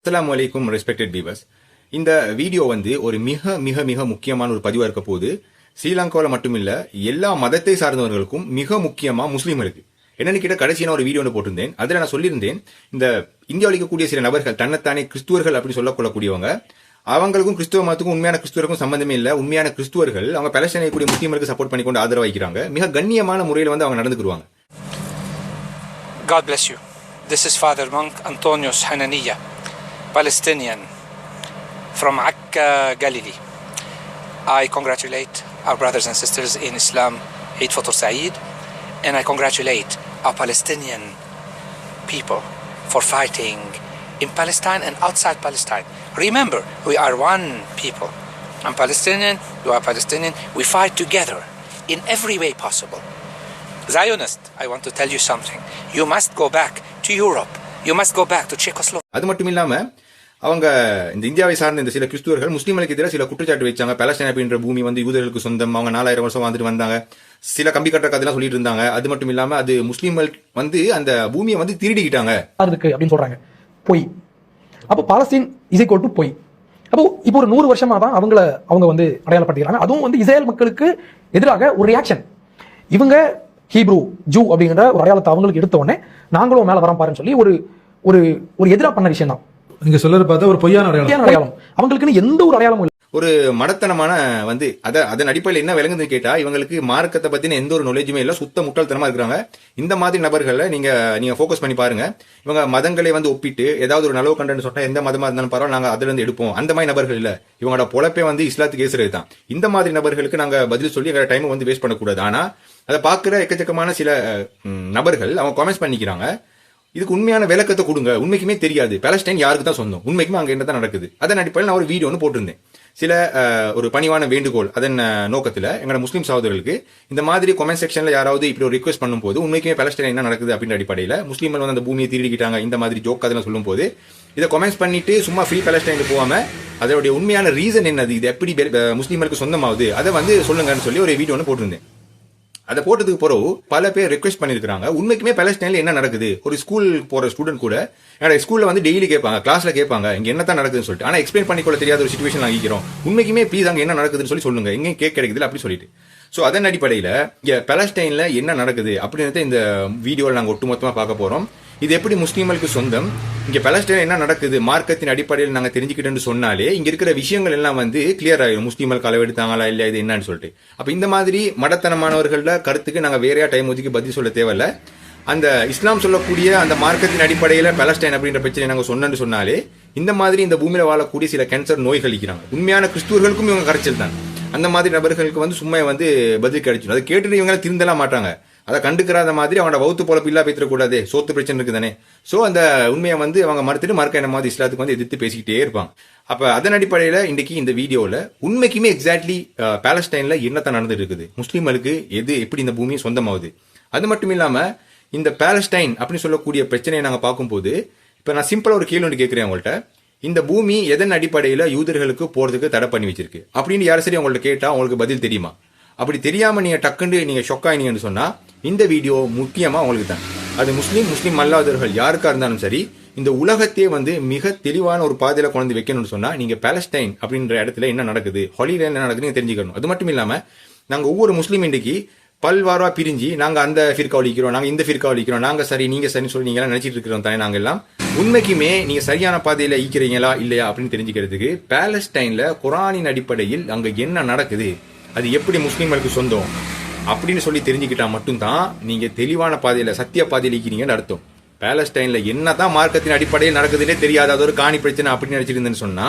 அஸ்ஸலாமு அலைக்கும் respected viewers. இந்த வீடியோ வந்து ஒரு மிக மிக மிக முக்கியமான ஒரு பதிவாக இருக்க போது. ஸ்ரீலங்காவில் மட்டுமில்ல, எல்லா மதத்தை சார்ந்தவர்களுக்கும், மிக முக்கியமா முஸ்லீம்களுக்கு. என்னன்னு கேட்ட கடைசியான ஒரு வீடியோ போட்டிருந்தேன். அதில் நான் சொல்லியிருந்தேன், இந்த இந்தியாவில் இருக்கக்கூடிய சில நபர்கள் தன்னைத்தானே கிறிஸ்துவர்கள் அப்படின்னு சொல்லக்கூடக்கூடியவங்க, அவங்களுக்கும் கிறிஸ்துவ மதத்துக்கும் உண்மையான கிறிஸ்துவருக்கும் சம்பந்தமே இல்லை. உண்மையான கிறிஸ்துவர்கள் அவங்க பலஸ்தீனை கூடிய முஸ்லீம்களுக்கு சப்போர்ட் பண்ணி கொண்டு ஆதரவு வைக்கிறாங்க. மிக கண்ணியமான முறையில் வந்து அவங்க நடந்துக்குருவாங்க. God bless you. This is Father Monk Antonius Hananiya, Palestinian from Akka, Galilee. I congratulate our brothers and sisters in Islam, Eid Fitr Saeed, and I congratulate our Palestinian people for fighting in Palestine and outside Palestine. Remember, we are one people. I'm Palestinian, you are Palestinian. We fight together in every way possible. Zionist, I want to tell you something. You must go back to Europe. You must go back to Czechoslovakia. அது மட்டும் இல்லாம அவங்க இந்த இந்தியாவை சார்ந்த இந்த சில கிறிஸ்துவர்கள் முஸ்லீம்களுக்கு எதிராக சில குற்றச்சாட்டு வச்சாங்க. பலஸ்தீன அப்படின்ற பூமி வந்து யூதர்களுக்கு சொந்தம், அவங்க 4000 வருஷம் வந்துட்டு வந்தாங்க, சில கம்பி கட்டுற கதையெல்லாம் சொல்லிட்டு இருந்தாங்க. அது மட்டும் இல்லாம அது முஸ்லீம்கள் வந்து அந்த பூமியை வந்து திருடிக்கிட்டாங்க அப்படின்னு சொல்றாங்க. பொய். அப்போ பாலஸ்தீன் இஸ் ஈக்குவல் டு பொய். அப்போ இப்போ ஒரு 100 வருஷமா தான் அவங்க வந்து அடையாளப்படுத்திக்கிறாங்க. அதுவும் வந்து இஸ்ரேல் மக்களுக்கு எதிராக ஒரு ரியாக்ஷன். இவங்க ஹீப்ரூ ஜூ அப்படிங்கிற ஒரு அடையாளத்தை அவங்களுக்கு எடுத்த உடனே நாங்களும் மேல வரோம் பாருன்னு சொல்லி ஒரு ஒரு ஒரு எதிராக பண்ண விஷயம் தான். நீங்க சொல்றது பார்த்தா ஒரு பொய்யான அடையாளம். அவங்களுக்குன்னு எந்த ஒரு அடையாளமும் இல்லை. ஒரு மடத்தனமான வந்து அதன் அடிப்படையில் என்ன விளங்குதுன்னு கேட்டா, இவங்களுக்கு மார்க்கத்தை பத்தின எந்த ஒரு நாலேஜுமே இல்ல, சுத்த முட்டாள்தனமா இருக்கிறாங்க. இந்த மாதிரி நபர்களை நீங்க ஃபோக்கஸ் பண்ணி பாருங்க. இவங்க மதங்களை வந்து ஒப்பிட்டு ஏதாவது ஒரு நலவு கண்டன்னு சொன்னா எந்த மதமா இருந்தாலும் பரவாயில்ல, நாங்க அதுல இருந்து எடுப்போம், அந்த மாதிரி நபர்கள் இல்ல. இவங்களோட பொழப்பே வந்து இஸ்லாத்துக்கு ஏசுறது தான். இந்த மாதிரி நபர்களுக்கு நாங்க பதில் சொல்லி எங்க டைம் வந்து வேஸ்ட் பண்ணக்கூடாது. ஆனா அதை பாக்குற எக்கச்சக்கமான சில நபர்கள் அவங்க கமெண்ட்ஸ் பண்ணிக்கிறாங்க, இதுக்கு உண்மையான விளக்கத்தை கொடுங்க, உண்மைக்குமே தெரியாது பாலஸ்டைன் யாருக்கு தான் சொந்தம், உண்மைக்குமே அங்க என்னதான் நடக்குது. அதன் அடிப்படையில் நான் ஒரு வீடியோ ஒன்று போட்டிருந்தேன். சில ஒரு பணிவான வேண்டுகோள் அதன் நோக்கத்தில் எங்களோட முஸ்லீம் சகோதரர்களுக்கு இந்த மாதிரி கமெண்ட் செக்ஷன்ல யாராவது இப்படி ஒரு ரிக்வெஸ்ட் பண்ணும்போது உண்மைக்குமே பாலஸ்டைன் என்ன நடக்குது அப்படின்ற அடிப்படையில் முஸ்லீம்கள் வந்து அந்த பூமியை திருடிக்கிட்டாங்க இந்த மாதிரி ஜோக் அதெல்லாம் சொல்லும் போது இதை கமெண்ட்ஸ் பண்ணிட்டு சும்மா ஃப்ரீ பாலஸ்டைனுக்கு போகாம அதோடைய உண்மையான ரீசன் என்னது, இது எப்படி முஸ்லீம்களுக்கு சொந்தமாகுது அதை வந்து சொல்லுங்கன்னு சொல்லி ஒரு வீடியோ ஒன்று போட்டிருந்தேன். அதை போட்டதுக்கு பிறகு பல பேர் ரெக்வெஸ்ட் பண்ணிருக்காங்க, உண்மைக்குமே பாலஸ்டைன்ல என்ன நடக்குது. ஒரு ஸ்கூல் போற ஸ்டூடெண்ட் கூட என்னோட ஸ்கூல்ல வந்து டெய்லி கேட்பாங்க, கிளாஸ்ல கேட்பாங்க, இங்க என்னதான் நடக்குதுன்னு சொல்லிட்டு. ஆனா எக்ஸ்பிளைன் பண்ணிக்கொள்ள தெரியாத ஒரு சிச்சுவேஷன் ஆகிக்கிறோம். உண்மைக்குமே ப்ளீஸ் அங்க என்ன நடக்குதுன்னு சொல்லி சொல்லுங்க, எங்கேயும் கேட்க கிடைக்குது அப்படி சொல்லிட்டு. சோ அதன் அடிப்படையில இங்க பாலஸ்டைன்ல என்ன நடக்குது அப்படின்னு இந்த வீடியோவில் நாங்க ஒட்டுமொத்தமா பார்க்க போறோம். இது எப்படி முஸ்லீம்களுக்கு சொந்தம், இங்க பாலஸ்டைன் என்ன நடக்குது, மார்க்கத்தின் அடிப்படையில் நாங்க தெரிஞ்சுக்கிட்டோம்னு சொன்னாலே இங்க இருக்கிற விஷயங்கள் எல்லாம் வந்து கிளியர் ஆயிடும். முஸ்லீம்கள் களவெடுத்தாங்களா இல்ல இது என்னன்னு சொல்லிட்டு. அப்ப இந்த மாதிரி மடத்தனமானவர்கள கருத்துக்கு நாங்க வேறையா டைம் ஒதுக்கி பதில் சொல்ல தேவையில்ல. அந்த இஸ்லாம் சொல்லக்கூடிய அந்த மார்க்கத்தின் அடிப்படையில பாலஸ்டைன் அப்படின்ற பிரச்சனை நாங்க சொன்னு சொன்னாலே இந்த மாதிரி இந்த பூமியில வாழக்கூடிய சில கேன்சர் நோய்கள் இருக்கிறாங்க. உண்மையான கிறிஸ்துவர்களுக்கும் இவங்க கரைச்சல் தான். அந்த மாதிரி நபர்களுக்கு வந்து சும்மா வந்து பதில் கிடைச்சிடும். அதை கேட்டுட்டு இவங்க திருந்தலாம் மாட்டாங்க. அதை கண்டுக்கிறாத மாதிரி அவனோட வவுத்து பொழப்பு இல்லா பேசிடக்கூடாது, சோத்து பிரச்சனை இருக்குதானே. சோ அந்த உண்மையை வந்து அவங்க மறுத்துட்டு மறுக்க என்ன மாதிரி இஸ்லாத்துக்கு வந்து எதிர்த்து பேசிக்கிட்டே இருப்பாங்க. அப்ப அதன் அடிப்படையில இன்னைக்கு இந்த வீடியோல உண்மைக்குமே எக்ஸாக்ட்லி பாலஸ்டைன்ல என்னத்தான் நடந்துட்டு இருக்குது, முஸ்லீம்களுக்கு எது எப்படி இந்த பூமியை சொந்தமாகுது. அது மட்டும் இல்லாம இந்த பாலஸ்டைன் அப்படின்னு சொல்லக்கூடிய பிரச்சனையை நாங்க பார்க்கும்போது இப்ப நான் சிம்பிளா ஒரு கேள்வி ஒன்று கேட்கிறேன் உங்கள்கிட்ட, இந்த பூமி எதன் அடிப்படையில யூதர்களுக்கு போறதுக்கு தடை பண்ணி வச்சிருக்கு அப்படின்னு யாரும் சரி உங்கள்ட்ட கேட்டா உங்களுக்கு பதில் தெரியுமா? அப்படி தெரியாம நீங்க டக்குன்னு நீங்க ஷொக்காயினீங்கன்னு சொன்னா இந்த வீடியோ முக்கியமா உங்களுக்கு தான். அது முஸ்லீம் அல்லாதவர்கள் யாருக்கா இருந்தாலும் சரி, இந்த உலகத்தையே வந்து மிக தெளிவான ஒரு பாதையில கொண்டு வைக்கணும்னு சொன்னா நீங்க பாலஸ்டைன் அப்படின்ற இடத்துல என்ன நடக்குது, ஹாலிடே என்ன நடக்குதுன்னு தெரிஞ்சுக்கணும். அது மட்டும் இல்லாம நாங்க ஒவ்வொரு முஸ்லீம் இன்றைக்கு பல்வாரா பிரிஞ்சு நாங்க அந்த ஃபிர்கா ஒழிக்கிறோம், நாங்க இந்த ஃபிர்கா ஒழிக்கிறோம், நாங்க சரி நீங்க சரின்னு சொல்லி நீங்க எல்லாம் நினைச்சிட்டு இருக்கிறோம் தானே. நாங்க எல்லாம் உண்மைக்குமே நீங்க சரியான பாதையில ஈக்கிறீங்களா இல்லையா அப்படின்னு தெரிஞ்சுக்கிறதுக்கு பாலஸ்டைன்ல குரானின் அடிப்படையில் அங்க என்ன நடக்குது, அது எப்படி முஸ்லீம்களுக்கு சொந்தம் அப்படின்னு சொல்லி தெரிஞ்சுக்கிட்டா மட்டும்தான் நீங்க தெளிவான பாதையில சத்திய பாதையில இருக்கிறீங்கன்னு அர்த்தம். பாலஸ்டைன்ல என்னதான் மார்க்கத்தின் அடிப்படையில் நடக்குதுன்னே தெரியாத அது ஒரு காணி பிரச்சனை அப்படின்னு நினைச்சிருந்தேன்னு சொன்னா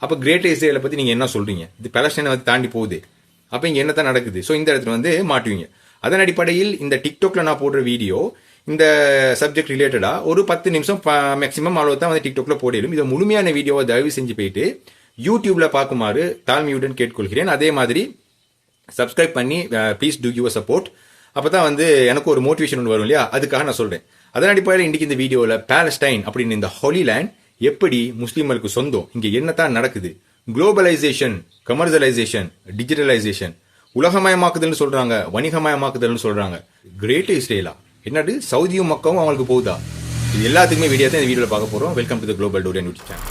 அப்ப கிரேட் இஸ்ரேலை பத்தி நீங்க என்ன சொல்றீங்க? இது பாலஸ்டைனை வந்து தாண்டி போகுது, அப்ப இங்க என்னதான் நடக்குது? சோ இந்த இடத்துல வந்து மாட்டுவீங்க. அதன் அடிப்படையில் இந்த டிக்டாக்ல நான் போடுற வீடியோ இந்த சப்ஜெக்ட் ரிலேட்டடா ஒரு 10 நிமிஷம் மேக்சிமம் அளவு தான் வந்து டிக்டாக்ல போடிடும். இதை முழுமையான வீடியோவை தயவு செஞ்சு போயிட்டு யூடியூப்ல பார்க்குமாறு தாழ்மையுடன் கேட்டுக்கொள்கிறேன். அதே மாதிரி சப்ஸ்கிரைப் பண்ணி ப்ளீஸ் டூ யுவர் சப்போர்ட். அப்பதான் வந்து எனக்கு ஒரு மோட்டிவேஷன் ஒன்று வரும் இல்லையா, அதுக்காக நான் சொல்றேன். அதன் அடிப்படையில் இன்னைக்கு இந்த வீடியோவில் பாலஸ்டைன் அப்படின்னு இந்த ஹோலி லேண்ட் எப்படி முஸ்லீம்களுக்கு சொந்தம், இங்க என்னத்தான் நடக்குது, குளோபலைசேஷன், கமர்ஷியலைசேஷன், டிஜிட்டலைசேஷன், உலகமயமாக்குதல்னு சொல்றாங்க, வணிகமயமாக்குதல்னு சொல்றாங்க. கிரேட் இஸ்ரேலா என்னது, சவுதியும் மக்காவும் அவங்களுக்கு போகுதா, இது எல்லாத்துக்குமே வீடியோ தான் இந்த வீடியோவில் பார்க்க போகிறோம். Welcome to the global Dorian YouTube channel.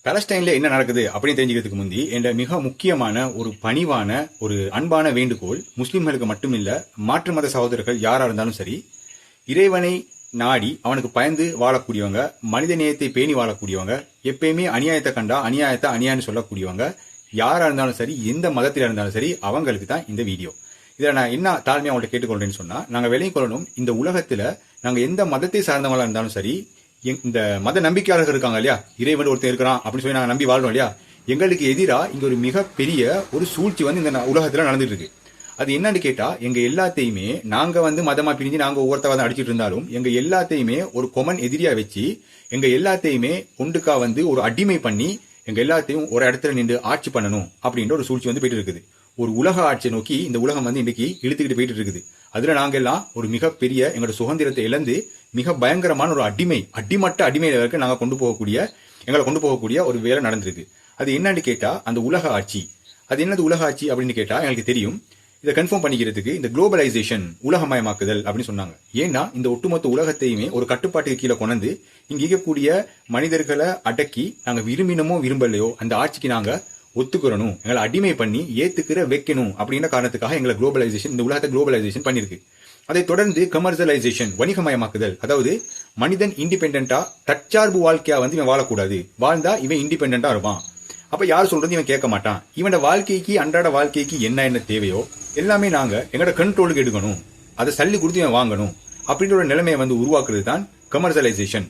பாலஸ்டைன்ல என்ன நடக்குது அப்படின்னு தெரிஞ்சுக்கிறதுக்கு முந்தி என்ற மிக முக்கியமான ஒரு பணிவான ஒரு அன்பான வேண்டுகோள் முஸ்லிம்களுக்கு மட்டுமில்ல மாற்று மத சகோதரர்கள் யாரா இருந்தாலும் சரி, இறைவனை நாடி அவனுக்கு பயந்து வாழக்கூடியவங்க, மனித நேயத்தை பேணி வாழக்கூடியவங்க, எப்பயுமே அநியாயத்தை கண்டா அநியாயத்தை அநியாயம்னு சொல்லக்கூடியவங்க யாரா இருந்தாலும் சரி, எந்த மதத்தில இருந்தாலும் சரி, அவங்களுக்கு தான் இந்த வீடியோ. இதில் நான் என்ன தாழ்மையா அவங்கள்ட்ட கேட்டுக்கொள்றேன்னு சொன்னா, நாங்க விலையும் கொள்ளணும், இந்த உலகத்துல நாங்க எந்த மதத்தை சார்ந்தவங்களா இருந்தாலும் சரி, இந்த மத நம்பிக்கையாளர்கள் இருக்காங்க இல்லையா, இறைவன் ஒருத்தர் இருக்கிறான் அப்படின்னு சொல்லி நாங்க நம்பி வாழ்றோம் இல்லையா, எங்களுக்கு எதிராக இங்க ஒரு மிகப்பெரிய ஒரு சூழ்ச்சி வந்து இந்த உலகத்துல நடந்துட்டு இருக்கு. அது என்னன்னு கேட்டா, எங்க எல்லாத்தையுமே நாங்க மதமா பிரிஞ்சு நாங்க ஒவ்வொருத்தவாதம் அடிச்சிட்டு இருந்தாலும் எங்க எல்லாத்தையுமே ஒரு கொமன் எதிரியா வச்சு எங்க எல்லாத்தையுமே ஒன்றுக்கா ஒரு அடிமை பண்ணி எங்க எல்லாத்தையும் ஒரு இடத்துல நின்று ஆட்சி பண்ணணும் அப்படின்ற ஒரு சூழ்ச்சி போயிட்டு இருக்குது. ஒரு உலக ஆட்சியை நோக்கி இந்த உலகம் இன்னைக்கு இழுத்துக்கிட்டு போயிட்டு இருக்குது. அதுல நாங்க எல்லாம் ஒரு மிகப்பெரிய எங்களோட சுதந்திரத்தை இழந்து மிக பயங்கரமான ஒரு அடிமட்ட அடிமை வரைக்கும் நாங்க எங்களை கொண்டு போகக்கூடிய ஒரு வேலை நடந்திருக்கு. அது என்னன்னு கேட்டா, அந்த உலக ஆட்சி. அது என்னது உலக ஆட்சி அப்படின்னு கேட்டா எங்களுக்கு தெரியும். இதை கன்ஃபார்ம் பண்ணிக்கிறதுக்கு இந்த குளோபலைசேஷன், உலகமயமாக்குதல் அப்படின்னு சொன்னாங்க. ஏன்னா இந்த ஒட்டுமொத்த உலகத்தையுமே ஒரு கட்டுப்பாட்டுக்கு கீழே கொண்டு இங்க இருக்கக்கூடிய மனிதர்களை அடக்கி நாங்க விரும்பினமோ விரும்பலையோ அந்த ஆட்சிக்கு நாங்க ஒத்துக்கிறணும், எங்களை அடிமை பண்ணி ஏத்துக்கிற வைக்கணும் அப்படின்ற காரணத்துக்காக எங்களை குளோபலைசேஷன், இந்த உலகத்தை குளோபலைசேஷன் பண்ணிருக்கு. அதை தொடர்ந்து கமர்ஷியலைசேஷன், வணிகமயமாக்குதல். அதாவது மனிதன் இண்டிபெண்டா தற்சார்பு வாழ்க்கையா இவன் வாழக்கூடாது, வாழ்ந்தா இவன் இண்டிபெண்டா இருப்பான். அப்ப யார் சொல்றது இவன் கேட்க மாட்டான். இவனோட வாழ்க்கைக்கு அன்றாட வாழ்க்கைக்கு என்ன தேவையோ எல்லாமே நாங்க எங்களோட கண்ட்ரோலுக்கு எடுக்கணும், அதை சல்லி கொடுத்து இவன் வாங்கணும் அப்படின்ற ஒரு நிலைமையை உருவாக்குறது தான் கமர்ஷியலைசேஷன்.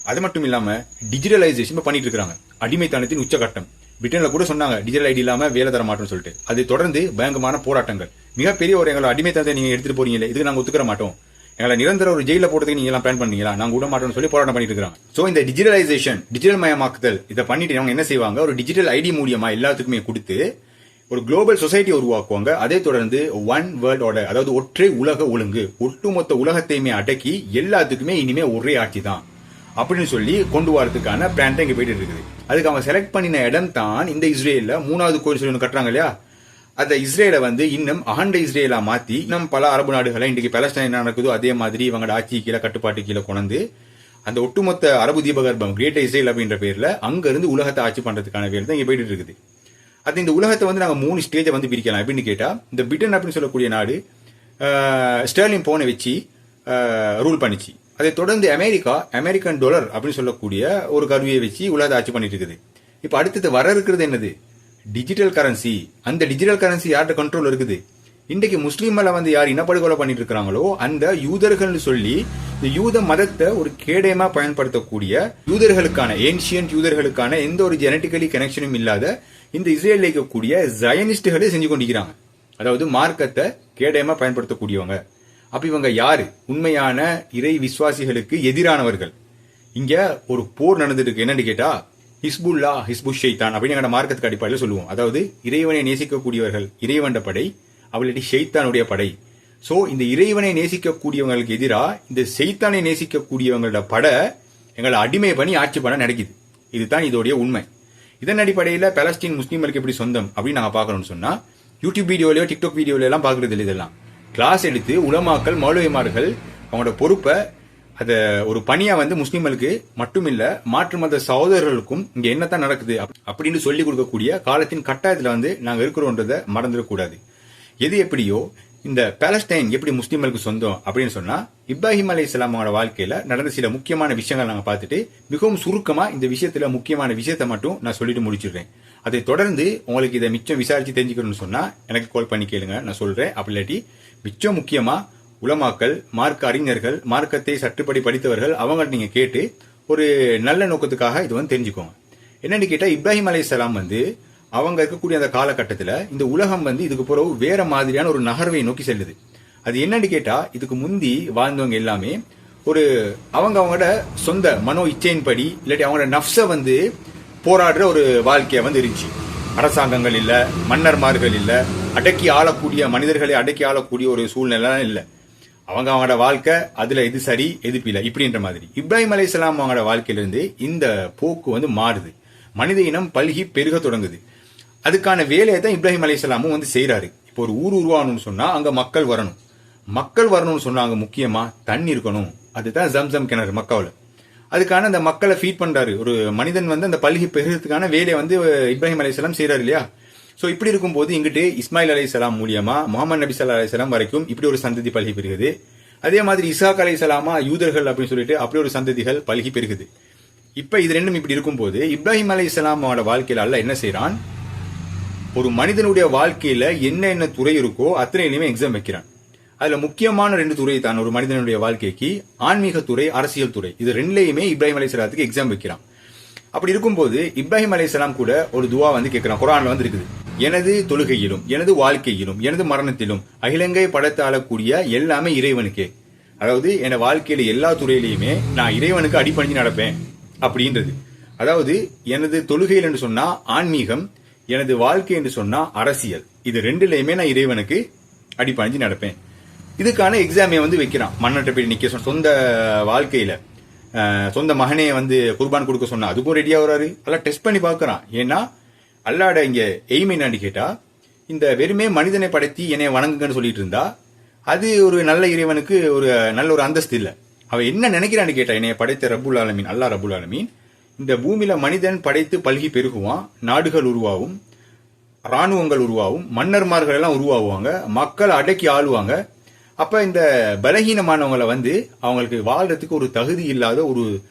அது மட்டும் இல்லாம டிஜிட்டலைசேஷன் பண்ணிட்டு இருக்காங்க. அடிமைத்தனத்தின் உச்சகட்டம். பிரிட்டன்ல கூட சொன்னாங்க டிஜிட்டல் ஐடி இல்லாம வேலை தர மாட்டோம்னு சொல்லிட்டு. அதை தொடர்ந்து பயங்கரமான போராட்டங்கள், மிகப்பெரிய ஒரு எங்களோட அடிமைத்தனத்தை நீங்க எடுத்துட்டு போறீங்களே, இதுக்கு நாங்க ஒத்துக்கிற மாட்டோம், எங்களை நிரந்தர ஒரு ஜெயில போடுறதுக்கு நீங்க எல்லாம் பிளான் பண்ணீங்களா, நாங்க விட மாட்டோம்னு சொல்லி போராட்டம் பண்ணிட்டு இருக்காங்க. சோ இந்த டிஜிட்டலைசேஷன், டிஜிட்டல் மயமாக்குதல், இதை பண்ணிட்டு அவங்க என்ன செய்வாங்க, ஒரு டிஜிட்டல் ஐடி மூலியமா எல்லாத்துக்குமே கொடுத்து ஒரு குளோபல் சொசைட்டி உருவாக்குவாங்க. அதே தொடர்ந்து ஒன் வேர்ல்ட் ஆர்டர், அதாவது ஒற்றை உலக ஒழுங்கு, ஒட்டுமொத்த உலகத்தையுமே அடக்கி எல்லாத்துக்குமே இனிமே ஒரே ஆட்சி தான் அப்படின்னு சொல்லி கொண்டு வரதுக்கான பிளான் தான் இங்க போயிட்டு இருக்குது. அதுக்கு அவங்க செலக்ட் பண்ணின இடம் தான் இந்த இஸ்ரேல்ல 3வது கோயில் சொல்லி ஒன்று கட்டுறாங்க இல்லையா, அந்த இஸ்ரேலை இன்னும் அகண்ட இஸ்ரேலா மாத்தி இன்னும் பல அரபு நாடுகளை இன்றைக்கு பாலஸ்டைன் என்ன நடக்குதோ அதே மாதிரி இவங்களோட ஆட்சி கீழே கட்டுப்பாட்டு கீழே கொண்டு அந்த ஒட்டுமொத்த அரபு தீபகற்பம் கிரேட் இஸ்ரேல் அப்படின்ற பேர்ல அங்க இருந்து உலகத்தை ஆட்சி பண்றதுக்கான பேர் தான் இங்க போயிட்டு இருக்குது. அது இந்த உலகத்தை நாங்க 3 ஸ்டேஜை பிரிக்கலாம். எப்படின்னு கேட்டா, இந்த பிரிட்டன் அப்படின்னு சொல்லக்கூடிய நாடு ஸ்டெர்லிங் போனை வச்சு ரூல் பண்ணிச்சு. அதை தொடர்ந்து அமெரிக்கன் டாலர் அப்படின்னு சொல்லக்கூடிய ஒரு கருவியை வச்சு உலகத்தை ஆட்சி பண்ணிட்டு இருக்குது. இப்ப அடுத்தது வர இருக்கிறது என்னது, டிஜிட்டல் கரன்சி. அந்த டிஜிட்டல் கரன்சி யார்கிட்ட கண்ட்ரோல் இருக்குது, இன்றைக்கு முஸ்லீம்ல யார் இனப்படுகொலை பண்ணிட்டு இருக்கிறாங்களோ அந்த யூதர்கள் சொல்லி இந்த யூத மதத்தை ஒரு கேடயமா பயன்படுத்தக்கூடிய யூதர்களுக்கான, ஏன்ஷியன்ட் யூதர்களுக்கான எந்த ஒரு ஜெனட்டிக்கலி கனெக்ஷனும் இல்லாத இந்த இஸ்ரேல் இருக்கக்கூடிய ஜயனிஸ்டுகளே செஞ்சு கொண்டிருக்கிறாங்க. அதாவது மார்க்கத்தை கேடயமா பயன்படுத்தக்கூடியவங்க. அப்ப இவங்க யாரு, உண்மையான இறை விசுவாசிகளுக்கு எதிரானவர்கள். இங்க ஒரு போர் நடந்துட்டு இருக்கு. என்னன்னு கேட்டா, ஹிஸ்புல்லா ஹிஸ்புஷ் ஷைத்தான் அப்படின்னு எங்க மார்க்கத்துக்கு அடிப்படையில் சொல்லுவோம். அதாவது இறைவனை நேசிக்கக்கூடியவர்கள் இறைவன் படை, அவளுடைய ஷைத்தானுடைய படை. சோ இந்த இறைவனை நேசிக்கக்கூடியவங்களுக்கு எதிராக இந்த ஷைத்தானை நேசிக்கக்கூடியவங்களோட படை எங்களை அடிமை பண்ணி ஆட்சி பண்ண நடக்குது. இதுதான் இதோடைய உண்மை. இதன் அடிப்படையில் பாலஸ்தீன் முஸ்லீம்களுக்கு எப்படி சொந்தம் அப்படின்னு நாங்க பாக்கணும்னு சொன்னா, யூடியூப் வீடியோலயோ டிக்டாக் வீடியோல எல்லாம் பாக்குறது இல்லை. இதெல்லாம் கிளாஸ் எடுத்து உலமாக்கள் மௌலவிமார்கள் அவங்களோட பொறுப்பை அதை ஒரு பணியா முஸ்லீம்களுக்கு மட்டுமில்ல மாற்று மத சகோதரர்களுக்கும் இங்க என்னத்தான் நடக்குது அப்படின்னு சொல்லி கொடுக்கக்கூடிய காலத்தின் கட்டாயத்துல நாங்க இருக்கிறோன்றதை மறந்துடக்கூடாது. எது எப்படியோ இந்த பாலஸ்டைன் எப்படி முஸ்லீம்களுக்கு சொந்தம் அப்படின்னு சொன்னா, இப்ராஹிம் அலைஹிஸ்ஸலாம் அவங்களோட வாழ்க்கையில நடந்த சில முக்கியமான விஷயங்கள் நாங்க பார்த்துட்டு மிகவும் சுருக்கமா இந்த விஷயத்துல முக்கியமான விஷயத்தை மட்டும் நான் சொல்லிட்டு முடிச்சிடுறேன். அதை தொடர்ந்து உங்களுக்கு இதை மிச்சம் விசாரிச்சு தெரிஞ்சுக்கணும்னு சொன்னா எனக்கு கால் பண்ணி கேளுங்க, நான் சொல்றேன். அப்படி இல்லாட்டி மிச்சம் முக்கியமா உலமாக்கள், மார்க்க அறிஞர்கள், மார்க்கத்தை சற்றுப்படி படித்தவர்கள் அவங்கள்ட்ட நீங்க கேட்டு ஒரு நல்ல நோக்கத்துக்காக இது தெரிஞ்சுக்கோங்க. என்னன்னு கேட்டா, இப்ராஹிம் அலைஹிஸ்ஸலாம் அவங்க இருக்கக்கூடிய அந்த காலகட்டத்தில் இந்த உலகம் இதுக்கு பிறகு வேற மாதிரியான ஒரு நகர்வை நோக்கி செல்லுது. அது என்னன்னு கேட்டா, இதுக்கு முந்தி வாழ்ந்தவங்க எல்லாமே ஒரு அவங்களோட சொந்த மனோ இச்சையின்படி இல்லாட்டி அவங்களோட நஃப்ஸை போராடுற ஒரு வாழ்க்கைய இருந்துச்சு. அரசாங்கங்கள் இல்ல, மன்னர்மார்கள் இல்ல, அடக்கி ஆளக்கூடிய மனிதர்களை அடக்கி ஆளக்கூடிய ஒரு சூழ்நிலை இல்ல. அவங்களோட வாழ்க்கை அதுல எது சரி எது பிழை இப்படின்ற மாதிரி. இப்ராஹிம் அலைஹிஸ்ஸலாம் அவங்களோட வாழ்க்கையிலிருந்து இந்த போக்கு வந்து மாறுது. மனித இனம் பல்கி பெருக தொடங்குது. அதுக்கான வேலையை தான் இப்ராஹிம் அலைஹிஸ்ஸலாமும் வந்து செய்யறாரு. இப்போ ஒரு ஊர் உருவாகணும்னு சொன்னா அங்க மக்கள் வரணும். மக்கள் வரணும்னு சொன்னா அங்க முக்கியமா தண்ணி இருக்கணும். அதுதான் ஜம்சம் கிணறு மக்காவில். அதுக்கான அந்த மக்களை ஃபீட் பண்றாரு. ஒரு மனிதன் வந்து அந்த பல்கி பெருகிறதுக்கான வேலையை வந்து இப்ராஹிம் அலைஹிஸ்ஸலாம் செய்யறாரு இல்லையா? சோ இப்படி இருக்கும்போது இங்கிட்டு இஸ்மாயில் அலைஹிஸ்ஸலாம் மூலியமா முகமது நபி ஸல்லல்லாஹு அலைஹி வஸல்லம் வரைக்கும் இப்படி ஒரு சந்ததி பல்கி பெருகுது. அதே மாதிரி இசாக் அலைஹிஸ்ஸலாமா யூதர்கள் அப்படின்னு சொல்லிட்டு அப்படி ஒரு சந்ததிகள் பல்கி பெருகுது. இப்ப இது ரெண்டும் இப்படி இருக்கும்போது இப்ராஹிம் அலைஹிஸ்ஸலாமோட வாழ்க்கையில அல்லாஹ் என்ன செய்யறான்? ஒரு மனிதனுடைய வாழ்க்கையில என்ன துறை இருக்கோ அத்தனையிலுமே எக்ஸாம் வைக்கிறான். அதுல முக்கியமான 2 துறை தான் ஒரு மனிதனுடைய வாழ்க்கைக்கு, ஆன்மீக துறை, அரசியல் துறை. இது ரெண்டுலயுமே இப்ராஹிம் அலைஹிஸ்ஸலாத்துக்கு எக்ஸாம் வைக்கிறான். அப்படி இருக்கும்போது இப்ராஹிம் அலைஹிஸ்ஸலாம் கூட ஒரு துவா வந்து கேட்கிறான். குர்ஆன்ல வந்து இருக்குது, எனது தொழுகையிலும் எனது வாழ்க்கையிலும் எனது மரணத்திலும் அகிலங்கை படைத்து ஆளக்கூடிய எல்லாமே இறைவனுக்கே. அதாவது என் வாழ்க்கையில எல்லா துறையிலையுமே நான் இறைவனுக்கு அடிபணிஞ்சு நடப்பேன் அப்படின்றது. அதாவது எனது தொழுகையில் என்று சொன்னா ஆன்மீகம், எனது வாழ்க்கை என்று சொன்னா அரசியல். இது ரெண்டுலயுமே நான் இறைவனுக்கு அடிபணிஞ்சு நடப்பேன். இதுக்கான எக்ஸாமை வந்து வைக்கிறான். மன்னட்ட போய் நிக்க சொந்த வாழ்க்கையில சொந்த மகனே வந்து குர்பான் கொடுக்க சொன்னா அதுக்கும் ரெடியா வராரு. எல்லாம் டெஸ்ட் பண்ணி பாக்குறான். ஏன்னா அல்லாட இங்க எய்ம் என்னன்னு கேட்டா, இந்த வெறுமே மனிதனை படைத்தி என்னை வணங்குங்கன்னு சொல்லிட்டு இருந்தா அது ஒரு நல்ல இறைவனுக்கு ஒரு நல்ல ஒரு அந்தஸ்து இல்ல. அவன் என்ன நினைக்கிறான்னு கேட்டா, என்னைய படைத்த ரப்புல் ஆலமீன் அல்லாஹ் ரப்புல் ஆலமீன் இந்த பூமியில மனிதன் படைத்து பல்கி பெருகுவான், நாடுகள் உருவாகும், ராணுவங்கள் உருவாகும், மன்னர்மார்கள் எல்லாம் உருவாகுவாங்க, மக்கள் அடக்கி ஆளுவாங்க. அப்ப இந்த பலகீனமானவங்களை வந்து அவங்களுக்கு வாழ்றதுக்கு ஒரு தகுதி இல்லாத ஒரு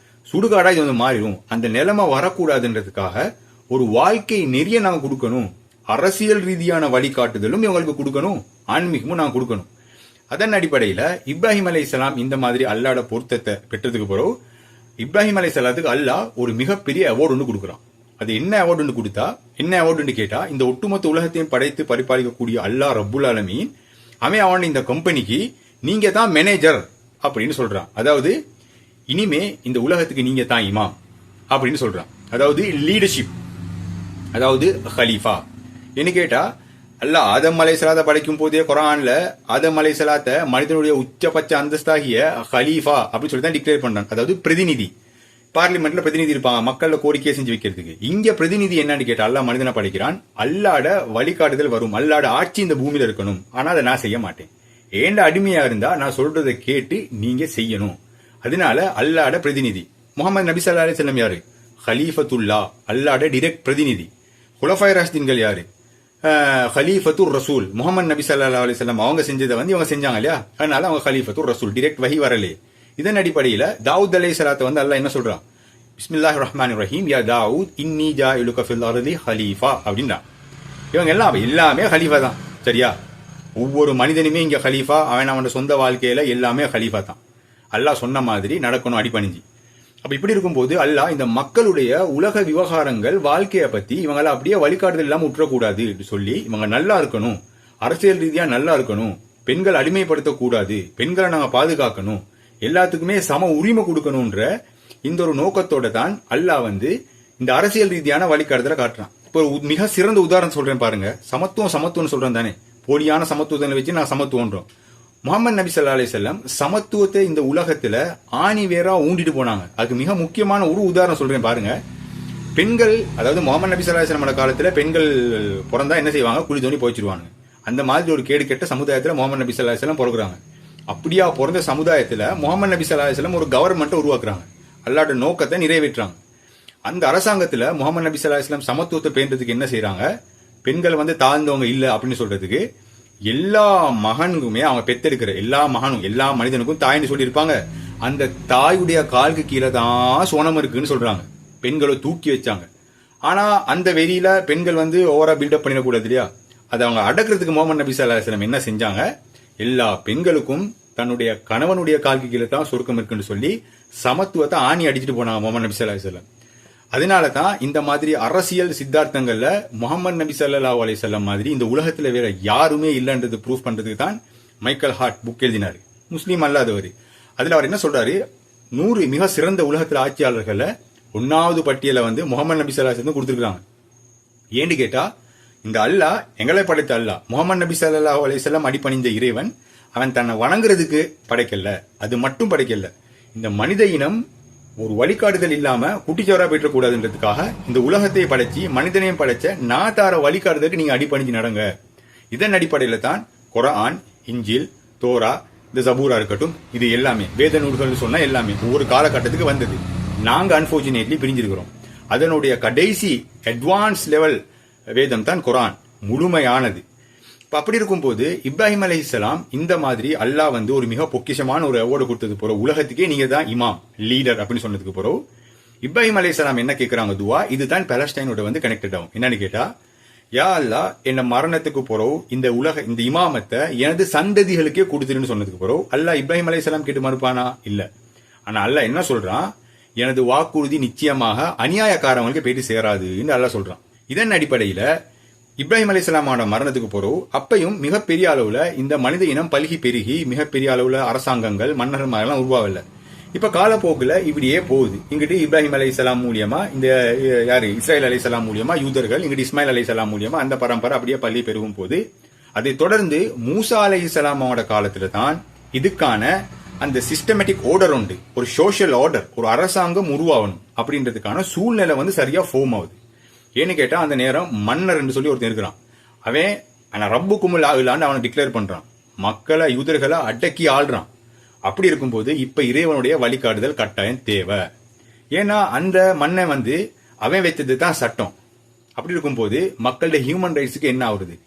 சுடுகாடா இது வந்து மாறிடும். அந்த நிலைமை வரக்கூடாதுன்றதுக்காக ஒரு வாழ்க்கை நெறிய நாங்க கொடுக்கணும். அரசியல் ரீதியான வழிகாட்டுதலும் இவங்களுக்கு கொடுக்கணும், ஆன்மீகமும் நாங்க கொடுக்கணும். அதன் அடிப்படையில இப்ராஹிம் அலைஹிஸ்ஸலாம் இந்த மாதிரி அல்லாஹ்வோட பொருத்தத்தை பெற்றதுக்கு பிறகு இப்ராஹிம் அலைஹிஸ்ஸலாத்துக்கு அல்லாஹ் ஒரு மிகப்பெரிய அவார்டு ஒன்று கொடுக்குறான். அது என்ன அவார்டு ஒன்று கொடுத்தா, என்ன அவார்டுன்னு கேட்டா, இந்த ஒட்டுமொத்த உலகத்தையும் படைத்து பரிபாலிக்கக்கூடிய அல்லாஹ் ரப்புல் ஆலமீன் அவன் இந்த கம்பெனிக்கு நீங்க தான் மேனேஜர் அப்படின்னு சொல்றான். அதாவது இனிமே இந்த உலகத்துக்கு நீங்க தான் இமாம் அப்படின்னு சொல்றான். அதாவது லீடர்ஷிப், அதாவது ஹலீஃபா. என்ன கேட்டா, அல்லாஹ் ஆதம் அலைஹிஸ்ஸலாத்தை படைக்கும் போதே குர்ஆன்ல ஆதம் அலைஹிஸ்ஸலாத்தை மனிதனுடைய உச்சபட்ச அந்தஸ்தாகிய ஹலீஃபா அப்படின்னு சொல்லி தான் டிக்ளேர் பண்றான். அதாவது பிரதிநிதி. பார்லிமெண்ட்ல பிரதிநிதி இருப்பாங்க, மக்கள்ல கோரிக்கையை செஞ்சு வைக்கிறதுக்கு. இங்க பிரதிநிதி என்னன்னு கேட்டா, அல்லாஹ் மனிதனை படைக்கிறான். அல்லாட வழிகாட்டுதல் வரும், அல்லாட ஆட்சி இந்த பூமியில இருக்கணும். ஆனா அதை நான் செய்ய மாட்டேன். ஏண்ட அடிமையா இருந்தா நான் சொல்றதை கேட்டு நீங்க செய்யணும். அதனால அல்லாட பிரதிநிதி. முகமது நபி ஸல்லல்லாஹு அலைஹி வஸல்லம் யாரு? ஹலீஃபத்துல்லா, அல்லாட டைரக்ட் பிரதிநிதி. குலஃபாய் ராஷிதீன்கள் யாரு? ஹலீஃபத்துர் ரசூல். முகமது நபி ஸல்லல்லாஹு அலைஹி வஸல்லம் அவங்க செஞ்சதை வந்து இவங்க செஞ்சாங்க இல்லையா? அதனால அவங்க ஹலீஃபத்துர் ரசூல், டைரக்ட் வஹி வரலே. இதன் அடிப்படையில தாவூத் அலைஹிஸ்ஸலாத்தை வந்து அல்லாஹ் என்ன சொல்றான்? பிஸ்மில்லாஹிர் ரஹ்மானிர் ரஹீம், யா தாவூத் இன்னி ஜாயிலுக ஃபில் அர்தி ஹலீஃபா அப்படின்றான். இவங்க எல்லாமே ஹலீஃபா தான். சரியா? ஒவ்வொரு மனிதனுமே இங்க ஹலீஃபா. அவன் சொந்த வாழ்க்கையில எல்லாமே ஹலீஃபா தான். அல்லாஹ் சொன்ன மாதிரி நடக்கணும் அடிபணிஞ்சு. அப்ப இப்படி இருக்கும்போது அல்லாஹ் இந்த மக்களுடைய உலக விவகாரங்கள், வாழ்க்கையை பத்தி இவங்களை அப்படியே வழிகாட்டுதல் இல்லாம விட்டுறக்கூடாது சொல்லி இவங்க நல்லா இருக்கணும், அரசியல் ரீதியா நல்லா இருக்கணும், பெண்கள் அடிமைப்படுத்தக்கூடாது, பெண்களை நாங்க பாதுகாக்கணும், எல்லாத்துக்குமே சம உரிமை கொடுக்கணும்ன்ற இந்த ஒரு நோக்கத்தோட தான் அல்லாஹ் வந்து இந்த அரசியல் ரீதியான வழிகாட்டுதலை காட்டுறான். இப்போ மிக சிறந்த உதாரணம் சொல்றேன் பாருங்க. சமத்துவம் சொல்றேன் தானே, போலியான சமத்துவத்தை வச்சு நான் சமத்துவன்றோம். முகமது நபி ஸல்லல்லாஹு அலைஹி வஸல்லம் சமத்துவத்தை இந்த உலகத்துல ஆணி வேறா ஊண்டிட்டு போனாங்க. அதுக்கு மிக முக்கியமான ஒரு உதாரணம் சொல்றேன் பாருங்க. பெண்கள், அதாவது முகமது நபி ஸல்லல்லாஹு அலைஹி வஸல்லம் காலத்துல பெண்கள் பிறந்தா என்ன செய்வாங்க? குழி தோண்டி போயிச்சிருவாங்க. அந்த மாதிரி ஒரு கேடு கெட்ட சமுதாயத்துல முகமது நபி ஸல்லல்லாஹு அலைஹி வஸல்லம் பிறகுறாங்க. அப்படியா பிறந்த சமுதாயத்துல முகமது நபி ஸல்லல்லாஹு அலைஹி வஸல்லம் ஒரு கவர்மெண்ட்டை உருவாக்குறாங்க, அல்லாஹ்வோட நோக்கத்தை நிறைவேற்றுறாங்க. அந்த அரசாங்கத்துல முகமது நபி ஸல்லல்லாஹு அலைஹி வஸல்லம் சமத்துவத்தை பேணுறதுக்கு என்ன செய்யறாங்க? பெண்கள் வந்து தாழ்ந்தவங்க இல்ல அப்படின்னு சொல்றதுக்கு எல்லா மகனுக்குமே அவங்க பெத்தெடுக்கிற எல்லா மகனும் எல்லா மனிதனுக்கும் தாய்னு சொல்லி இருப்பாங்க. அந்த தாயுடைய காலுக்கு கீழே தான் சோனம் இருக்குன்னு சொல்றாங்க. பெண்களை தூக்கி வச்சாங்க. ஆனா அந்த வெளியில பெண்கள் வந்து ஓவரா பில்டப் பண்ணிடக்கூடாது இல்லையா? அதை அவங்க அடக்கிறதுக்கு முகமது நபி ஸல்லல்லாஹு அலைஹி வஸல்லம் என்ன செஞ்சாங்க? எல்லா பெண்களுக்கும் தன்னுடைய கணவனுடைய காலுக்கு கீழே தான் சொர்க்கம் இருக்குன்னு சொல்லி சமத்துவத்தை ஆணி அடிச்சுட்டு போனாங்க முகமது நபி ஸல்லல்லாஹு அலைஹி வஸல்லம். அதனால தான் இந்த மாதிரி அரசியல் சித்தார்த்தங்கள்ல முகமது நபி ஸல்லல்லாஹு அலைஹி வஸல்லம் மாதிரி இந்த உலகத்துல வேற யாருமே இல்லைன்றது ப்ரூஃப் பண்றதுக்கு தான் மைக்கேல் ஹார்ட் புக் எழுதினாரு, முஸ்லீம் அல்லாதவர். அதுல அவர் என்ன சொல்றாரு? 100 மிக சிறந்த உலகத்துல ஆட்சியாளர்கள 1வது பட்டியலை வந்து முகமது நபி ஸல்லல்லாஹு அலைஹி வஸல்லம் கொடுத்திருக்காங்க. ஏன்னு கேட்டா, இந்த அல்லாஹ் எங்களை படைத்த அல்லாஹ், முகமது நபி ஸல்லல்லாஹு அலைஹி வஸல்லம் அடிபணிந்த இறைவன், அவன் தன்னை வணங்குறதுக்கு படைக்கல, அது மட்டும் படைக்கல. இந்த மனித இனம் ஒரு வழிகாட்டுதல் இல்லாம குட்டிச்சோரா போயிட கூடாதுன்றதுக்காக இந்த உலகத்தை படைச்சு மனிதனையும் படைச்ச நாட்டார வழிகாட்டுதலுக்கு நீங்க அடிபணிஞ்சு நடங்க. இதன் அடிப்படையில தான் குர்ஆன், இஞ்சில், தோரா, இந்த ஜபூரா இருக்கட்டும், இது எல்லாமே வேத நூல்கள் சொன்னா எல்லாமே ஒவ்வொரு காலகட்டத்துக்கு வந்தது. நாங்க அன்பார்ச்சுனேட்லி பிரிஞ்சிருக்கிறோம். அதனுடைய கடைசி அட்வான்ஸ் லெவல் வேதம் தான் குர்ஆன், முழுமையானது. இப்ப அப்படி இருக்கும்போது இப்ராஹிம் அலைஹிஸ்ஸலாம் இந்த மாதிரி அல்லாஹ் வந்து ஒரு மிக பொக்கிஷமான ஒரு அவார்டு கொடுத்தது போற, உலகத்துக்கே நீங்க தான் இமாம் லீடர் அப்படின்னு சொன்னதுக்கு போறோம். இப்ராஹிம் அலைஹிஸ்ஸலாம் என்ன கேட்கிறாங்க துவா, இதுதான் பாலஸ்டைனோட வந்து கனெக்டட் ஆகும். என்னன்னு கேட்டா, யா அல்லாஹ் என்ன மரணத்துக்கு போறோம் இந்த இமாமத்தை எனது சந்ததிகளுக்கே கொடுத்துருன்னு சொன்னதுக்கு போறோம். அல்லாஹ் இப்ராஹிம் அலைஹிஸ்ஸலாம் கேட்டு மறுப்பானா? இல்ல. ஆனா அல்லாஹ் என்ன சொல்றான், எனது வாக்குறுதி நிச்சயமாக அநியாயக்காரங்களுக்கு போயிட்டு சேராதுன்னு அல்லாஹ் சொல்றான். இதன் அடிப்படையில இப்ராஹிம் அலைஹிஸ்ஸலாமோட மரணத்துக்கு போறோம். அப்பையும் மிகப்பெரிய அளவுல இந்த மனித இனம் பல்கி பெருகி மிகப்பெரிய அளவுல அரசாங்கங்கள் மன்னர்கள் மாதிரிலாம் உருவாகல. இப்ப காலப்போக்குல இப்படியே போகுது. இங்கிட்டு இப்ராஹிம் அலைஹிஸ்ஸலாம் மூலியமா இந்த யாரு இஸ்ராயல் அலைஹிஸ்ஸலாம் மூலியமா யூதர்கள், இங்கிட்டு இஸ்மாயில் அலைஹிஸ்ஸலாம் மூலியமா அந்த பரம்பரை அப்படியே பள்ளி பெருகும் போது, அதை தொடர்ந்து மூசா அலைஹிஸ்ஸலாமோட காலத்துல தான் இதுக்கான அந்த சிஸ்டமேட்டிக் ஆர்டர் உண்டு, ஒரு சோஷியல் ஆர்டர், ஒரு அரசாங்கம் உருவாகணும் அப்படின்றதுக்கான சூழ்நிலை வந்து சரியா ஃபார்ம் ஆகுது. ஏன்னு கேட்டா அந்த நேரம் மன்னர் என்று சொல்லி ஒருத்தன் இருக்கிறான். அவன் ஆனா ரப்பு குமுல் ஆகலான்னு அவனை டிக்ளேர் பண்றான், மக்களை யூதர்களை அடக்கி ஆள்றான். அப்படி இருக்கும்போது இப்ப இறைவனுடைய வழிகாட்டுதல் கட்டாயம் தேவை. ஏன்னா அந்த மண்ணை வந்து அவன் வைத்தது தான் சட்டம். அப்படி இருக்கும்போது மக்களுடைய ஹியூமன் ரைட்ஸுக்கு என்ன ஆகுது?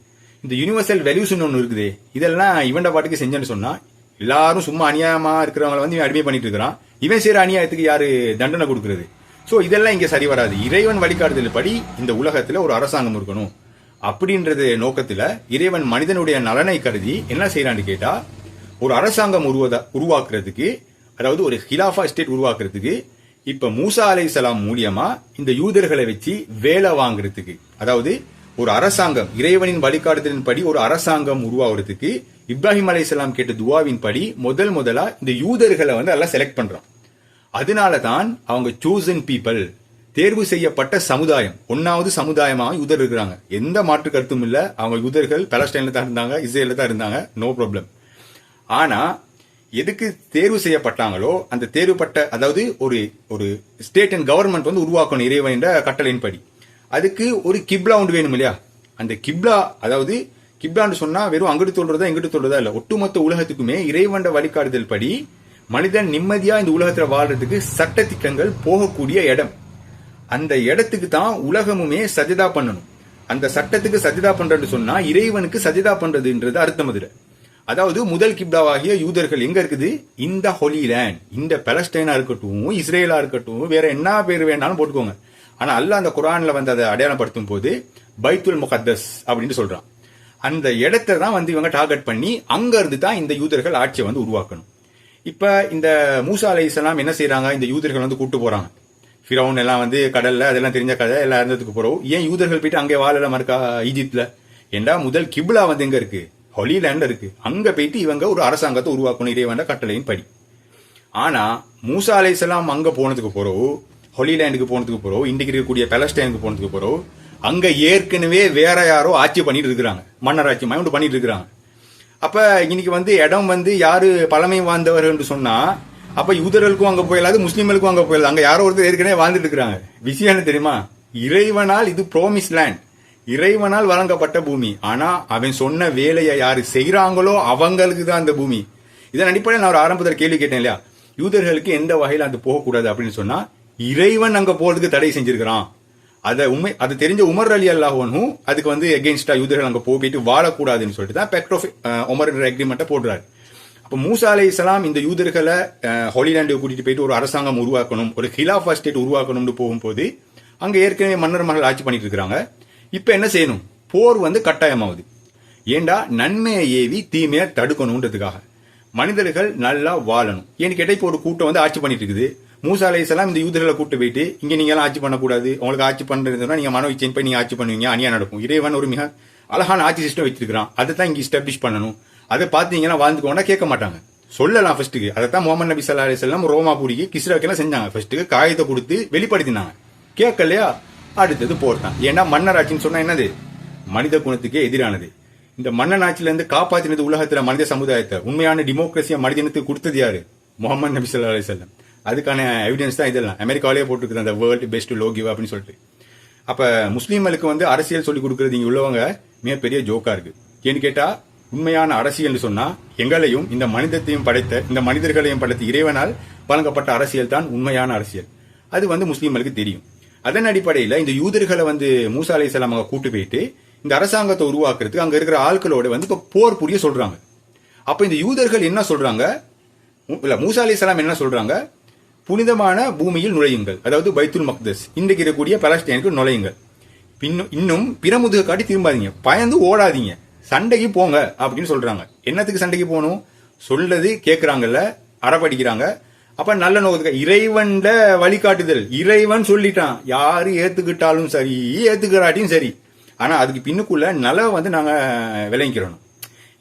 இந்த யூனிவர்சல் வேல்யூஸ்னு ஒன்று இருக்குது. இதெல்லாம் இவன் பாட்டுக்கு செஞ்சேன்னு சொன்னா எல்லாரும் சும்மா அநியாயமா இருக்கிறவங்களை வந்து இவன் அடிமை பண்ணிட்டு இருக்கிறான். இவன் செய்யற அநியாயத்துக்கு யாரு தண்டனை கொடுக்கறது? சோ இதெல்லாம் இங்க சரி வராது. இறைவன் வழிகாட்டுதல் படி இந்த உலகத்துல ஒரு அரசாங்கம் இருக்கணும் அப்படின்றது நோக்கத்துல இறைவன் மனிதனுடைய நலனை கருதி என்ன செய்யறான்னு கேட்டா, ஒரு அரசாங்கம் உருவாக்குறதுக்கு, அதாவது ஒரு ஹிலாஃபா ஸ்டேட் உருவாக்குறதுக்கு இப்ப மூசா அலைஹிஸ்ஸலாம் மூலியமா இந்த யூதர்களை வச்சு வேலை வாங்குறதுக்கு, அதாவது ஒரு அரசாங்கம் இறைவனின் வழிகாட்டுதலின் படி ஒரு அரசாங்கம் உருவாகிறதுக்கு இப்ராஹிம் அலைஹிஸ்ஸலாம் கேட்ட துவாவின் படி முதலா இந்த யூதர்களை வந்து எல்லாம் செலக்ட் பண்றான். அதனாலதான் அவங்க சூசன் பீப்பிள், தேர்வு செய்யப்பட்ட சமுதாயம், ஒன்னாவது சமுதாயமாக யூதர் இருக்கிறாங்க. எந்த மாற்று கருத்தும் இல்ல. அவங்க யூதர்கள் பாலஸ்டைன்ல தான் இருந்தாங்க, இஸ்ரேல்ல தான் இருந்தாங்க, நோ ப்ராப்ளம். ஆனா எதுக்கு தேர்வு செய்யப்பட்டாங்களோ அந்த தேர்வுப்பட்ட, அதாவது ஒரு ஒரு ஸ்டேட் அண்ட் கவர்மெண்ட் வந்து உருவாக்கணும் இறைவன் என்ற கட்டளையின் படி. அதுக்கு ஒரு கிப்லா ஒன்று வேணும் இல்லையா? அந்த கிப்லா, அதாவது கிப்லான்னு சொன்னா வெறும் அங்கிட்டு சொல்றதா இங்கிட்டு சொல்றதா இல்ல, ஒட்டுமொத்த உலகத்துக்குமே இறைவன் வழிகாட்டுதல் படி மனிதன் நிம்மதியா இந்த உலகத்துல வாழ்றதுக்கு சட்ட திட்டங்கள் போகக்கூடிய இடம். அந்த இடத்துக்கு தான் உலகமுமே சஜிதா பண்ணணும். அந்த சட்டத்துக்கு சஜிதா பண்றதுன்னு சொன்னா இறைவனுக்கு சஜிதா பண்றதுன்றது அர்த்தம் அதுல. அதாவது முதல் கிப்லாவாகிய யூதர்கள் எங்க இருக்குது? இந்த ஹோலி லேண்ட், இந்த பாலஸ்டைனா இருக்கட்டும், இஸ்ரேலா இருக்கட்டும், வேற என்ன பேர் வேணாலும் போட்டுக்கோங்க. ஆனா அல்லாஹ் அந்த குர்ஆன்ல வந்து அதை அடையாளப்படுத்தும் போது பைத்துல் முகத்தஸ் அப்படின்னு சொல்றான். அந்த இடத்தை தான் வந்து இவங்க டார்கெட் பண்ணி அங்க இருந்து தான் இந்த யூதர்கள் ஆட்சியை வந்து உருவாக்கணும். இப்ப இந்த மூசா அலைஹிஸ்ஸலாம் என்ன செய்யறாங்க? இந்த யூதர்கள் வந்து கூட்டு போறாங்க. ஃபிரௌன் எல்லாம் வந்து கடல்ல, அதெல்லாம் தெரிஞ்ச கதை, எல்லாம் இருந்ததுக்கு போறோம். ஏன் யூதர்கள் போயிட்டு அங்கே வாழல மறுக்கா ஈஜிப்ட்ல? ஏண்டா முதல் கிப்லா வந்து எங்க இருக்கு? ஹோலி லேண்ட்ல இருக்கு. அங்க போயிட்டு இவங்க ஒரு அரசாங்கத்தை உருவாக்கணும் இறைவன் கட்டளையின் படி. ஆனா மூசா அலைஹிஸ்ஸலாம் அங்க போனதுக்கு போறோம், ஹோலி லேண்டுக்கு போனதுக்கு போறோம், இன்றைக்கு இருக்கக்கூடிய பாலஸ்டைனுக்கு போனதுக்கு போறோம். அங்க ஏற்கனவே வேற யாரோ ஆட்சி பண்ணிட்டு இருக்கிறாங்க, மன்னர் ஆட்சி மாதிரி பண்ணிட்டு இருக்கிறாங்க. அப்ப இன்னைக்கு வந்து இடம் வந்து யாரு பழமை வாழ்ந்தவர் என்று சொன்னா, அப்ப யூதர்களுக்கும் அங்க போயிடாது, முஸ்லீம்களுக்கும் அங்க போயிடாது. அங்க யாரோ ஒருத்தர் ஏற்கனவே வாழ்ந்துட்டு இருக்கிறாங்க. விஷயம் என்ன தெரியுமா? இறைவனால் இது ப்ரோமிஸ் லேண்ட், இறைவனால் வழங்கப்பட்ட பூமி. ஆனா அவன் சொன்ன வேலையை யாரு செய்யறாங்களோ அவங்களுக்கு தான் அந்த பூமி. இதன் அடிப்படையில் நான் ஒரு ஆரம்பத்தில் கேள்வி கேட்டேன் இல்லையா, யூதர்களுக்கு எந்த வகையில் அது போகக்கூடாது அப்படின்னு சொன்னா, இறைவன் அங்க போறதுக்கு தடை செஞ்சிருக்கிறான். அது தெரிஞ்ச உமர் அலி அல்லாஹ் அன்ஹு அதுக்கு வந்து எகெயின்ஸ்டா யூதர்கள் அங்க போயிட்டு வாழக்கூடாதுன்னு சொல்லிட்டு தான் பெக்ட் ஆஃப் உமர் அக்ரிமெண்ட்டை போடுறாரு. அப்ப மூசா அலைஹிஸ்ஸலாம் இந்த யூதர்களை ஹோலி லேண்டுக்கு கூட்டிட்டு போயிட்டு ஒரு அரசாங்கம் உருவாக்கணும், ஒரு ஹிலாஃபா ஸ்டேட் உருவாக்கணும்னு போகும்போது அங்க ஏற்கனவே மன்னர் மகள் ஆட்சி பண்ணிட்டு இருக்காங்க. இப்ப என்ன செய்யணும்? போர் வந்து கட்டாயமாகுது. ஏண்டா நன்மையை ஏவி தீமையை தடுக்கணும்ன்றதுக்காக. மனிதர்கள் நல்லா வாழணும். ஏன்னு கேட்ட இப்போ ஒரு கூட்டம் வந்து ஆட்சி பண்ணிட்டு இருக்குது. மூசா அலைஹிஸ்ஸலாம் இந்த யூதர்களை கூட்டு போயிட்டு இங்க நீங்க எல்லாம் ஆட்சி பண்ணக்கூடாது, உங்களுக்கு ஆட்சி பண்றதுன்னா நீங்க மனோ இச்சையின் போய் நீங்க ஆட்சி பண்ணுவீங்க, அநியாயம் நடக்கும். இறைவன் ஒரு மிக அழகான ஆட்சி சிஸ்டம் வச்சிருக்கான், அதை தான் இங்க எஸ்டாப்ளிஷ் பண்ணணும். அதை பார்த்தீங்கன்னா வாழ்ந்துக்கோன்னா கேட்க மாட்டாங்க. சொல்லலாம் ஃபர்ஸ்ட்டுக்கு. அதைத்தான் முகமது நபி ஸல்லல்லாஹு அலைஹி வஸல்லம் ரோமாபுரிக்கு கிஸ்ராக்கெல்லாம் செஞ்சாங்க. ஃபர்ஸ்ட்டுக்கு காயத்தை கொடுத்து வெளிப்படுத்தினாங்க. கேட்கலையா? அடுத்தது போர் தான். ஏன்னா மன்னர் ஆட்சின்னு சொன்னா என்னது? மனித குணத்துக்கே எதிரானது. இந்த மன்னன் ஆட்சியில இருந்து காப்பாத்தினது உலகத்துல மனித சமுதாயத்தை, உண்மையான டெமோக்ரஸியா மனிதனுக்கு கொடுத்தது யாரு? முகமது நபி ஸல்லல்லாஹு அலைஹி வஸல்லம். அதுக்கான எவிடன்ஸ் தான் இதெல்லாம். அமெரிக்காவிலேயே போட்டுருக்குது அந்த வேர்ல்டு பெஸ்ட் லோ கிவ் அப்படின்னு சொல்லிட்டு. அப்ப முஸ்லீம்களுக்கு வந்து அரசியல் சொல்லி கொடுக்கறது இங்க உள்ளவங்க மிகப்பெரிய ஜோக்கா இருக்கு. ஏன்னு கேட்டா உண்மையான அரசியல் சொன்னா எங்களையும் இந்த மனிதத்தையும் படைத்த, இந்த மனிதர்களையும் படைத்த இறைவனால் வழங்கப்பட்ட அரசியல் தான் உண்மையான அரசியல். அது வந்து முஸ்லீம்களுக்கு தெரியும். அதன் அடிப்படையில் இந்த யூதர்களை வந்து மூசா அலைஹிஸ்ஸலாம் அவங்க கூட்டு போயிட்டு இந்த அரசாங்கத்தை உருவாக்குறதுக்கு அங்க இருக்கிற ஆட்களோட வந்து இப்ப போர் புரிய சொல்றாங்க. அப்ப இந்த யூதர்கள் என்ன சொல்றாங்க? இல்ல, மூசா அலைஹிஸ்ஸலாம் என்ன சொல்றாங்க? புனிதமான பூமியில் நுழையுங்கள், அதாவது பைத்துல் மக்தஸ், இன்றைக்கு இருக்கக்கூடிய பலஸ்தீனுக்கு நுழையுங்கள். இன்னும் பிரமுதுக காட்டி திரும்பாதீங்க, பயந்து ஓடாதீங்க, சண்டைக்கு போங்க அப்படின்னு சொல்றாங்க. என்னத்துக்கு சண்டைக்கு போகணும்? சொல்லது கேட்கறாங்கல்ல, அறப்படிக்கிறாங்க. அப்ப நல்ல நோக்கத்துக்கு இறைவன்ட வழிகாட்டுதல், இறைவன் சொல்லிட்டான், யாரு ஏத்துக்கிட்டாலும் சரி ஏத்துக்கிறாட்டியும் சரி. ஆனா அதுக்கு பின்னுக்குள்ள நலவை வந்து நாங்க விளங்கிக்கிறோம்.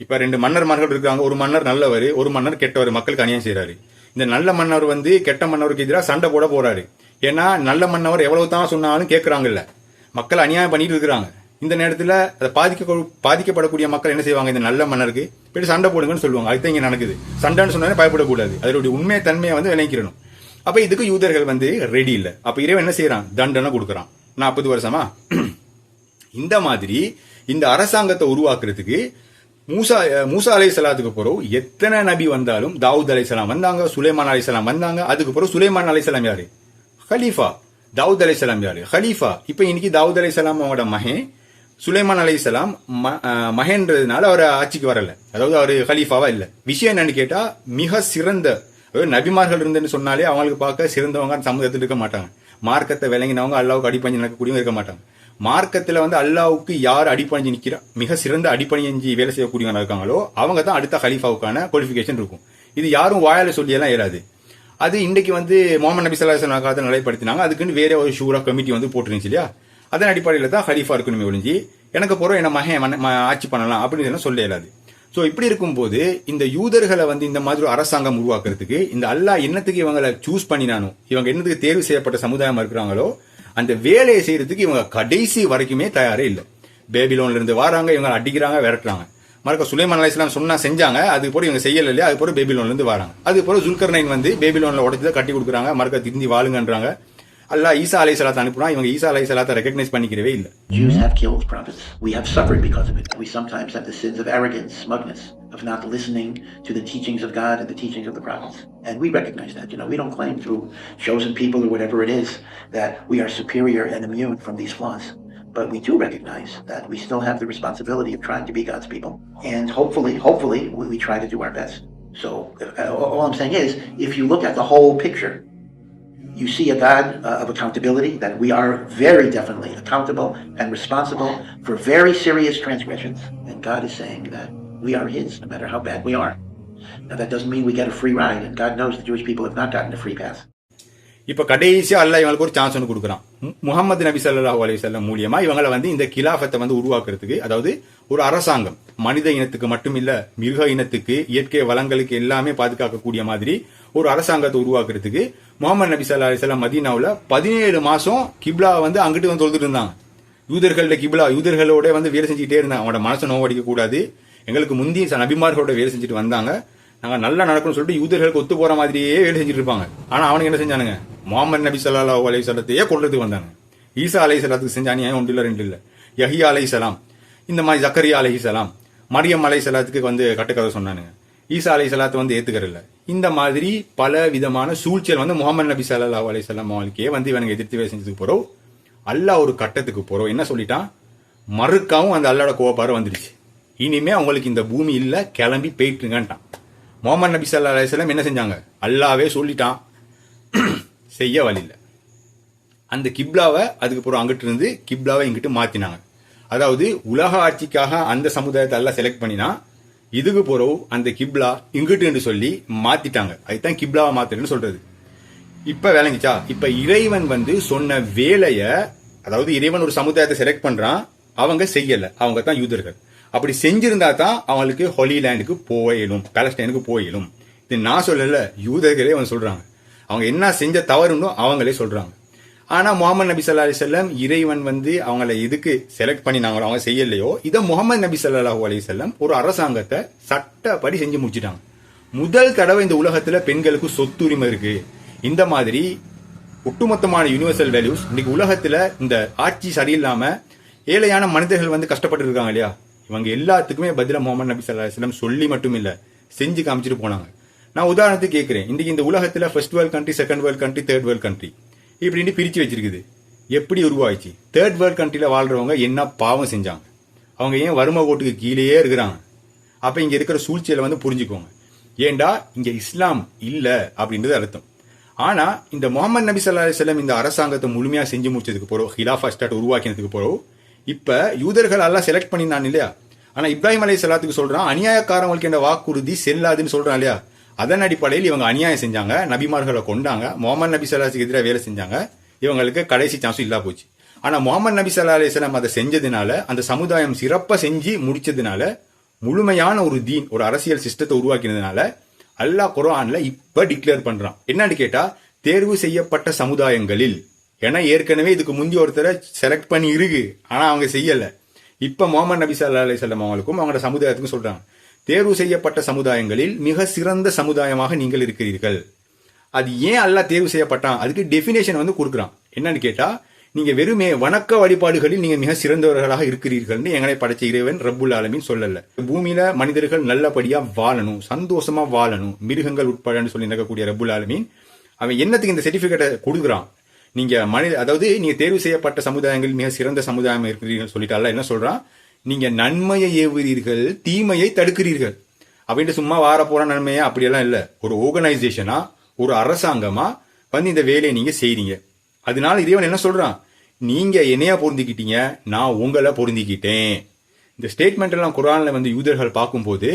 இப்ப 2 மன்னர்மார்கள் இருக்காங்க. ஒரு மன்னர் நல்லவர், ஒரு மன்னர் கெட்டவர், மக்களுக்கு அநியாயம் செய்யறாரு. இந்த நல்ல மன்னர் வந்து கெட்ட மன்னருக்கு எதிராக சண்டை போட போறாரு. ஏன்னா நல்ல மன்னவர் எவ்வளவு தான் சொன்னாலும் கேட்கறாங்கல்ல, மக்கள் அநியாயம் பண்ணிட்டு இருக்கிறாங்க. இந்த நேரத்துல அதை பாதிக்கப்படக்கூடிய மக்கள் என்ன செய்வாங்க? இந்த நல்ல மன்னருக்கு போயிட்டு சண்டை போடுங்கன்னு சொல்லுவாங்க. அதுதான் இங்க நடக்குது. சண்டைன்னு சொன்னாலே பயப்படக்கூடாது, அதனுடைய உண்மை தன்மையை வந்து விளங்கிக்கணும். அப்ப இதுக்கு யூதர்கள் வந்து ரெடி இல்ல. அப்ப இறைவன் என்ன செய்யறான்? தண்டனை கொடுக்கறான். 40 வருஷமா இந்த மாதிரி இந்த அரசாங்கத்தை உருவாக்குறதுக்கு மூசா அலைஹிஸ்ஸலாத்துக்கு பிறகு எத்தனை நபி வந்தாலும், தாவூத் அலைஹிஸ்ஸலாம் வந்தாங்க, சுலைமான் அலைஹிஸ்ஸலாம் வந்தாங்க. அதுக்கு பிறகு சுலைமான் அலைஹிஸ்ஸலாம் யாரு? ஹலீஃபா. தாவூத் அலைஹிஸ்ஸலாம் யாரு? ஹலீஃபா. இப்ப இன்னைக்கு தாவூத் அலைஹிஸ்ஸலாம் அவங்களோட மகன், சுலைமான் அலைஹிஸ்ஸலாம் மகன்றதுனால அவர் ஆட்சிக்கு வரல, அதாவது அவர் ஹலீஃபாவா இல்ல. விஷயம் என்னன்னு கேட்டா மிக சிறந்த, அதாவது நபிமார்கள் இருந்துன்னு சொன்னாலே அவங்களுக்கு பார்க்க சிறந்தவங்க சமூகத்தில் இருக்க மாட்டாங்க. மார்க்கத்தை விளங்கினவங்க, அல்லாவுக்கு அடிப்பஞ்சு நடக்கக்கூடியவங்க இருக்க மாட்டாங்க. மார்க்கத்துல வந்து அல்லாவுக்கு யார் அடிப்பணிஞ்சு நிக்கிறா, மிக சிறந்த அடிப்பணிஞ்சு வேலை செய்யக்கூடியவங்க இருக்காங்களோ அவங்க தான் அடுத்த ஹலீஃபாவுக்கான குவாலிஃபிகேஷன் இருக்கும். இது யாரும் வாயால சொல்லி எல்லாம் இயலாது. அது இன்னைக்கு வந்து முகமது நபி ஸல்லல்லாஹு அலைஹி வஸல்லம் நடைபடுத்தினாங்க. அதுக்குன்னு வேற ஒரு ஷூரா கமிட்டி வந்து போட்டுருந்துச்சு இல்லையா? அதன் அடிப்படையில தான் ஹலீஃபா இருக்கணுமே ஒழிஞ்சு எனக்கு போற என்ன மகன் ஆட்சி பண்ணலாம் அப்படின்னு சொல்ல இயலாது. சோ இப்படி இருக்கும்போது இந்த யூதர்களை வந்து இந்த மாதிரி அரசாங்கம் உருவாக்குறதுக்கு இந்த அல்லாஹ் என்னத்துக்கு இவங்களை சூஸ் பண்ணினானோ, இவங்க என்னத்துக்கு தேர்வு செய்யப்பட்ட சமுதாயமா இருக்கிறாங்களோ அந்த வேலையை செய்யறதுக்கு இவங்க கடைசி வரைக்குமே தயாரே இல்லை. பேபிலோன்ல இருந்து வராங்க, இவங்க அடிக்கிறாங்க, விரட்டுறாங்க. மறுக்க சுலைமான் அலைஹிஸ்ஸலாம் சொன்னா செஞ்சாங்க, அது போல இவங்க செய்யல இல்லையா? அது போல பேபிலோன்ல இருந்து வராங்க. அது போல ஜுல்கர்னைன் வந்து பேபிலோன்ல உடைச்சுதான் கட்டி கொடுக்குறாங்க, மறுக்க திருந்தி வாழுங்கன்றாங்க. அல்லாஹ் ஈசா அலைஹிஸ்ஸலாத்தை அனுப்புனா, இவங்க ஈசா அலைஹிஸ்ஸலாத்தை ரெகக்னைஸ் பண்ணிக்கிறவே இல்லை. Jews have killed prophets. We have suffered because of it. We sometimes have the sins of arrogance, smugness, of not listening to the teachings of God and the teachings of the prophets. And we recognize that. We don't claim through chosen people or whatever it is that we are superior and immune from these flaws. But we do recognize that we still have the responsibility of trying to be God's people. And hopefully, we try to do our best. So all I'm saying is, if you look at the whole picture, you see a God of accountability, that we are very definitely accountable and responsible for very serious transgressions. And God is saying that we are His, no matter how bad we are. Now that doesn't mean we get a free ride, and God knows the Jewish people have not gotten a free pass. இப்ப கடைசியா அல்லாஹ் இவங்களுக்கு ஒரு chance ஒன்று கொடுக்குறான். முகமது நபி ஸல்லல்லாஹு அலைஹி வஸல்லம் மூலியமா இவங்களை வந்து இந்த கிலாஃபத்தை வந்து உருவாக்குறதுக்கு, அதாவது ஒரு அரசாங்கம் மனித இனத்துக்கு மட்டும் இல்ல, மிருக இனத்துக்கு, இயற்கை வளங்களுக்கு எல்லாமே பாதுகாக்கக்கூடிய மாதிரி ஒரு அரசாங்கத்தை உருவாக்குறதுக்கு முகமது நபி ஸல்லல்லாஹு அலைஹி வஸல்லம் மதீனாவுல 17 மாசம் கிப்லா வந்து அங்கிட்டு வந்து தொழுதுட்டு இருந்தாங்க. யூதர்களோட கிப்லா, யூதர்களோட வந்து வேலை செஞ்சுட்டே இருந்தாங்க. அவனோட மனசை நோவடிக்க கூடாது. எங்களுக்கு முந்தைய நபிமார்களோட வேலை செஞ்சுட்டு வந்தாங்க, நாங்க நல்லா நடக்கணும்னு சொல்லிட்டு யூதர்களுக்கு ஒத்து போற மாதிரியே வேலை செஞ்சுட்டு இருப்பாங்க. ஆனா அவனுக்கு என்ன செஞ்சானுங்க? முகமது நபி ஸல்லல்லாஹு அலைஹி வஸல்லத்தையே கொல்றதுக்கு வந்தாங்க. ஈசா அலைஹிஸ்ஸலாத்துக்கு செஞ்ச அநியாயம் 1 இல்ல 2 இல்ல. யஹ்யா அலைஹிஸ்ஸலாம், இந்த மாதிரி ஜக்கரியா அலைஹிஸ்ஸலாம், மரியம் அலைஹிஸ்ஸலாத்துக்கு வந்து கட்டுக்கதை சொன்னானுங்க. ஈசா அலைஹிஸ்ஸலாத்தை வந்து ஏத்துக்கறல. இந்த மாதிரி பல விதமான சூழ்ச்சிகள் வந்து முகமது நபி ஸல்லல்லாஹு அலைஹி வஸல்லம் அவங்களுக்கே வந்து இவனுங்க எதிர்த்து வேலை செஞ்சதுக்கு போறோம். அல்லாஹ் ஒரு கட்டத்துக்கு போறோம் என்ன சொல்லிட்டான்? மறுக்கவும் அந்த அல்லாஹ்வோட கோபப்பார வந்துடுச்சு. இனிமே அவங்களுக்கு இந்த பூமி இல்ல, கிளம்பி போயிட்டுங்கன்ட்டான். முகமது நபி ஸல்லல்லாஹு அலைஹி வஸல்லம் என்ன செஞ்சாங்க? அல்லாஹ்வே சொல்லிட்டான், செய்ய வழி இல்லை. அந்த கிப்லாவை அதுக்கப்புறம் அங்கிட்டு இருந்து கிப்லாவை இங்கிட்டு மாத்தினாங்க. அதாவது உலக ஆட்சிக்காக அந்த சமுதாயத்தை எல்லாம் செலக்ட் பண்ணினா, இதுக்கு போறோம் அந்த கிப்லா இங்கிட்டு சொல்லி மாத்திட்டாங்க. அதுதான் கிப்லாவை மாத்துறேன்னு சொல்றது. இப்ப விளங்கிச்சா? இப்ப இறைவன் வந்து சொன்ன வேலைய, அதாவது இறைவன் ஒரு சமுதாயத்தை செலக்ட் பண்றான், அவங்க செய்யல, அவங்க தான் யூதர்கள். அப்படி செஞ்சிருந்தா தான் அவங்களுக்கு ஹோலி லேண்டுக்கு போயிடும், பாலஸ்டைனுக்கு போயிடும். இது நான் சொல்லல, யூதர்களே அவன் சொல்றாங்க. அவங்க என்ன செஞ்ச தவறுன்னு அவங்களே சொல்றாங்க. ஆனா முகமது நபி ஸல்லல்லாஹு அலைஹி வஸல்லம் இறைவன் வந்து அவங்கள எதுக்கு செலக்ட் பண்ணினாங்களோ அவங்க செய்யலையோ இதை முகமது நபி ஸல்லல்லாஹு அலைஹி வஸல்லம் ஒரு அரசாங்கத்தை சட்டப்படி செஞ்சு முடிச்சிட்டாங்க. முதல் தடவை இந்த உலகத்துல பெண்களுக்கு சொத்துரிமை இருக்கு. இந்த மாதிரி ஒட்டுமொத்தமான யூனிவர்சல் வேல்யூஸ் இன்னைக்கு உலகத்துல இந்த ஆட்சி சரியில்லாம ஏழையான மனிதர்கள் வந்து கஷ்டப்பட்டு இருக்காங்க இல்லையா, இவங்க எல்லாத்துக்குமே பதிலா முகமது நபி ஸல்லல்லாஹு அலைஹி வஸல்லம் சொல்லி மட்டும் இல்ல செஞ்சு காமிச்சிட்டு போனாங்க. நான் உதாரணத்துக்கு கேட்கிறேன், இன்னைக்கு இந்த உலகத்துல first world country, second world country, third world country இப்படின்னு பிரிச்சு வச்சிருக்குது. எப்படி உருவாச்சு? தேர்ட் வேர்ல்ட் கண்ட்ரில வாழ்றவங்க என்ன பாவம் செஞ்சாங்க? அவங்க ஏன் வறுமை கோட்டுக்கு கீழேயே இருக்கிறாங்க? அப்ப இங்க இருக்கிற சூழ்ச்சியில வந்து புரிஞ்சுக்கோங்க. ஏண்டா இங்க இஸ்லாம் இல்ல அப்படின்றது அர்த்தம். ஆனா இந்த முகமது நபி ஸல்லல்லாஹு அலைஹி வஸல்லம் இந்த அரசாங்கத்தை முழுமையா செஞ்சு முடிச்சதுக்கு போறோம், ஹிலாஃபா ஸ்டேட் உருவாக்கினதுக்கு போறோம். இப்ப யூதர்கள் எல்லாம் செலக்ட் பண்ணினான் இல்லையா, ஆனா இப்ராஹிம் அலைஹிஸ்ஸலாத்துக்கு சொல்றான் அநியாயக்காரங்களுக்கு என்ற வாக்குறுதி செல்லாதுன்னு சொல்றான் இல்லையா. அதன் அடிப்படையில் இவங்க அநியாயம் செஞ்சாங்க, நபிமார்களை கொண்டாங்க, முகமது நபி ஸல்லல்லாஹு அலைஹி வஸல்லம் எதிராக வேலை செஞ்சாங்க. இவங்களுக்கு கடைசி சான்ஸும் இல்லா போச்சு. ஆனா முகமது நபி ஸல்லல்லாஹு அலைஹி வஸல்லம் அதை செஞ்சதுனால, அந்த சமுதாயம் சிறப்பா செஞ்சு முடிச்சதுனால, முழுமையான ஒரு தீன், ஒரு அரசியல் சிஸ்டத்தை உருவாக்கினதுனால அல்லாஹ் குர்ஆன்ல இப்ப டிக்ளேர் பண்றான். என்னன்னு கேட்டா, தேர்வு செய்யப்பட்ட சமுதாயங்களில், ஏன்னா ஏற்கனவே இதுக்கு முந்தி ஒருத்தரை செலக்ட் பண்ணி இருக்கு, ஆனா அவங்க செய்யல. இப்ப முகமது நபி ஸல்லல்லாஹு அலைஹி வஸல்லம் அவங்களுக்கும் அவங்களோட சமுதாயத்துக்கும் சொல்றாங்க, தேர்வு செய்யப்பட்ட சமுதாயங்களில் மிக சிறந்த சமுதாயமாக நீங்கள் இருக்கிறீர்கள். அது ஏன் அல்லாஹ் தேர்வு செய்யப்பட்டான், அதுக்கு டெபினேஷன் வந்து கொடுக்குறான். என்னன்னு கேட்டா, நீங்க வெறுமே வணக்க வழிபாடுகளில் நீங்க மிக சிறந்தவர்களாக இருக்கிறீர்கள் எங்களை படைச்ச இறைவன் ரப்புல் ஆலமீன் சொல்லல. பூமியில மனிதர்கள் நல்லபடியா வாழணும், சந்தோஷமா வாழணும், மிருகங்கள் உட்படன்னு சொல்லி நடக்கக்கூடிய ரப்புல் ஆலமீன் அவன் என்னத்துக்கு இந்த சர்டிபிகேட்டை கொடுக்குறான்? நீங்க அதாவது நீங்க தேர்வு செய்யப்பட்ட சமுதாயங்கள் மிக சிறந்த சமுதாயம் இருக்கிறீர்கள் சொல்லிட்டால என்ன சொல்றான், நீங்க நன்மையை ஏவுகிறீர்கள், தீமையை தடுக்கிறீர்கள் அப்படின்ட்டு. சும்மா வார போற நன்மையா அப்படியெல்லாம் இல்ல, ஒரு ஆர்கனைசேஷனா, ஒரு அரசாங்கமா வந்து இந்த வேலையை நீங்க செய்றீங்க. அதனால இறைவன் என்ன சொல்றான், நீங்க என்னைய பொருந்திக்கிட்டீங்க, நான் உங்களை பொருந்திக்கிட்டேன். இந்த ஸ்டேட்மெண்ட் எல்லாம் குர்ஆன்ல வந்து யூதர்கள் பார்க்கும்போது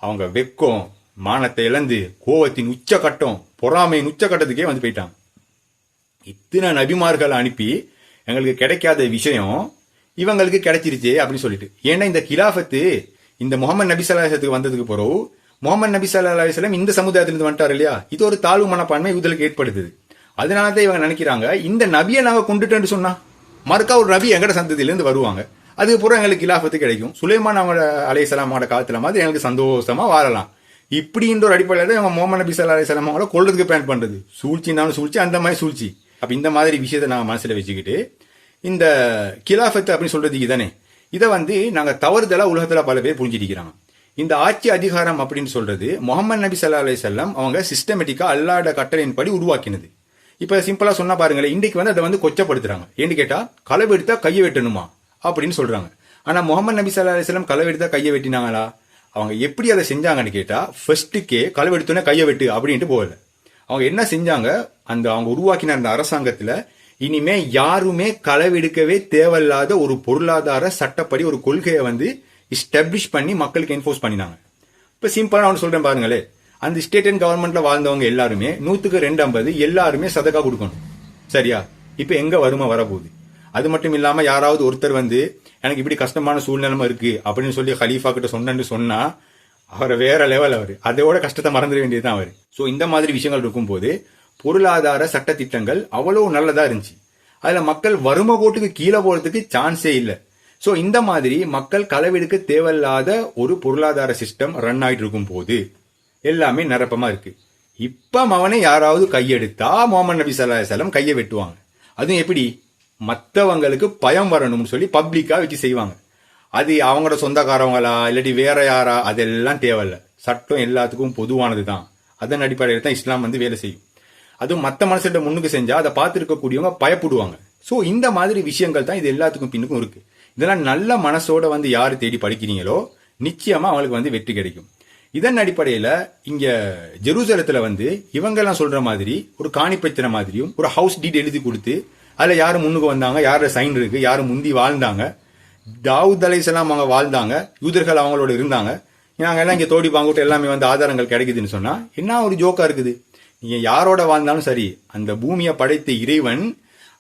அவங்க வெக்கம், மானத்தை இழந்து, கோவத்தின் உச்சகட்டம், பொறாமையின் உச்சகட்டத்துக்கே வந்து போயிட்டாங்க. இத்தனை நபிமார்களை அனுப்பி எங்களுக்கு கிடைக்காத விஷயம் இவங்களுக்கு கிடைச்சிருச்சு அப்படின்னு சொல்லிட்டு. ஏன்னா இந்த கிலாஃபத்து இந்த முகமது நபி ஸல்லல்லாஹு அலைஹி வஸல்லம் வந்ததுக்கு பிறகு முகமது நபி ஸல்லல்லாஹு அலைஹி வஸல்லம் இந்த சமுதாயத்திலிருந்து வந்துட்டார் இல்லையா, இது ஒரு தாழ்வு மனப்பான்மை யூதர்களுக்கு ஏற்படுத்துது. அதனாலதான் இவங்க நினைக்கிறாங்க, இந்த நபியை நாங்க கொண்டுட்டேன்னு சொன்னா மறுக்கா ஒரு நபி எங்கட சந்ததியிலிருந்து வருவாங்க, அதுக்கப்புறம் எங்களுக்கு கிலாஃபத்து கிடைக்கும், சுலைமான் அவங்க அலைஹிஸ்ஸலாமோட காலத்துல மாதிரி எங்களுக்கு சந்தோஷமா வாழலாம். இப்படின்ற ஒரு அடிப்படையில தான் இவங்க முகமது நபி ஸல்லல்லாஹு அலைஹி வஸல்லம் அவங்கள கொள்றதுக்கு பிளான் பண்றது. சூழ்ச்சினாலும் சூழ்ச்சி, அந்த மாதிரி சூழ்ச்சி. அப்ப இந்த மாதிரி விஷயத்தை நாங்க மனசுல வச்சுக்கிட்டு இந்த கிலாஃபத்து அப்படின்னு சொல்றதுக்கு தானே, இதை வந்து நாங்க தவறுதலா உலகத்துல பல பேர் புரிஞ்சிருக்கிறாங்க. இந்த ஆட்சி அதிகாரம் அப்படின்னு சொல்றது முகமது நபி ஸல்லல்லாஹு அலைஹி வஸல்லம் அவங்க சிஸ்டமேட்டிக்கா அல்லாஹ்வோட கட்டளையின்படி உருவாக்கினது. இப்ப சிம்பிளா சொன்னா பாருங்களேன், இன்னைக்கு வந்து அதை வந்து கொச்சப்படுத்துறாங்க. ஏன்னு கேட்டா, களவெடுத்தா கையை வெட்டணுமா அப்படின்னு சொல்றாங்க. ஆனா முகமது நபி ஸல்லல்லாஹு அலைஹி வஸல்லம் களவெடுத்தா கையை வெட்டினாங்களா? அவங்க எப்படி அதை செஞ்சாங்கன்னு கேட்டா, ஃபர்ஸ்ட்டுக்கே களவெடுத்தோன்னே கையை வெட்டு அப்படின்ட்டு போகல. அவங்க என்ன செஞ்சாங்க, அந்த அவங்க உருவாக்கின அந்த அரசாங்கத்துல இனிமே யாருமே களவெடுக்கவே தேவையில்லாத ஒரு பொருளாதார சட்டப்படி ஒரு கொள்கையை வந்து எஸ்டாப்ளிஷ் பண்ணி மக்களுக்கு என்ஃபோர்ஸ் பண்ணினாங்க. இப்ப சிம்பிளா அவனு சொல்றேன் பாருங்களே, அந்த ஸ்டேட் அண்ட் கவர்மெண்ட்ல வாழ்ந்தவங்க எல்லாருமே 100க்கு 250 எல்லாருமே சதக்கா கொடுக்கணும். சரியா? இப்ப எங்க வறுமை வரப்போகுது? அது மட்டும் இல்லாம யாராவது ஒருத்தர் வந்து எனக்கு இப்படி கஷ்டமான சூழ்நிலைமை இருக்கு அப்படின்னு சொல்லி ஹலீஃபா கிட்ட சொன்னு சொன்னா அவரை வேற லெவல், அவரு அதோட கஷ்டத்தை மறந்துட வேண்டியதுதான் அவரு. சோ இந்த மாதிரி விஷயங்கள் இருக்கும் போது பொருளாதார சட்ட திட்டங்கள் அவ்வளவு நல்லதா இருந்துச்சு. அதுல மக்கள் வறுமை கோட்டுக்கு கீழே போறதுக்கு சான்ஸே இல்லை. சோ இந்த மாதிரி மக்கள் களவெடுக்க தேவையில்லாத ஒரு பொருளாதார சிஸ்டம் ரன் ஆயிட்டு இருக்கும் போது எல்லாமே நிரப்பமா இருக்கு. இப்ப அவனை யாராவது கையெடுத்தா முகமது நபி ஸல்லல்லாஹு அலைஹி வஸல்லம் கையை வெட்டுவாங்க. அதுவும் எப்படி? மற்றவங்களுக்கு பயம் வரணும்னு சொல்லி பப்ளிக்கா வச்சு செய்வாங்க. அது அவங்களோட சொந்தக்காரவங்களா இல்லாட்டி வேற யாரா அதெல்லாம் தேவையில்ல. சட்டம் எல்லாத்துக்கும் பொதுவானது தான். அதன் அடிப்படையில் தான் இஸ்லாம் வந்து வேலை செய்யும். அதுவும் மற்ற மனுஷன் முன்னுக்கு செஞ்சா அதை பார்த்து இருக்கக்கூடியவங்க பயப்படுவாங்க. சோ இந்த மாதிரி விஷயங்கள் தான் இது எல்லாத்துக்கும் பின்னுக்கும் இருக்கு. இதெல்லாம் நல்ல மனசோட வந்து யாரு தேடி படிக்கிறீங்களோ நிச்சயமா அவங்களுக்கு வந்து வெற்றி கிடைக்கும். இதன் அடிப்படையில இங்க ஜெருசலத்துல வந்து இவங்க எல்லாம் சொல்ற மாதிரி ஒரு காணி பிரச்சனை மாதிரியும் ஒரு ஹவுஸ் டீட் எழுதி கொடுத்து அதுல யாரு முன்னுக்கு வந்தாங்க, யாரோட சைன் இருக்கு, யாரு முந்தி வாழ்ந்தாங்க, தாவூத் அலைஹிஸ்ஸலாம் அவங்க வாழ்ந்தாங்க, யூதர்கள் அவங்களோட இருந்தாங்க, நாங்க எல்லாம் இங்க தோடி பாங்கிட்டு எல்லாமே வந்து ஆதாரங்கள் கிடைக்குதுன்னு சொன்னா என்ன ஒரு ஜோக்கா இருக்குது? நீங்க யாரோட வாழ்ந்தாலும் சரி, அந்த பூமியை படைத்த இறைவன்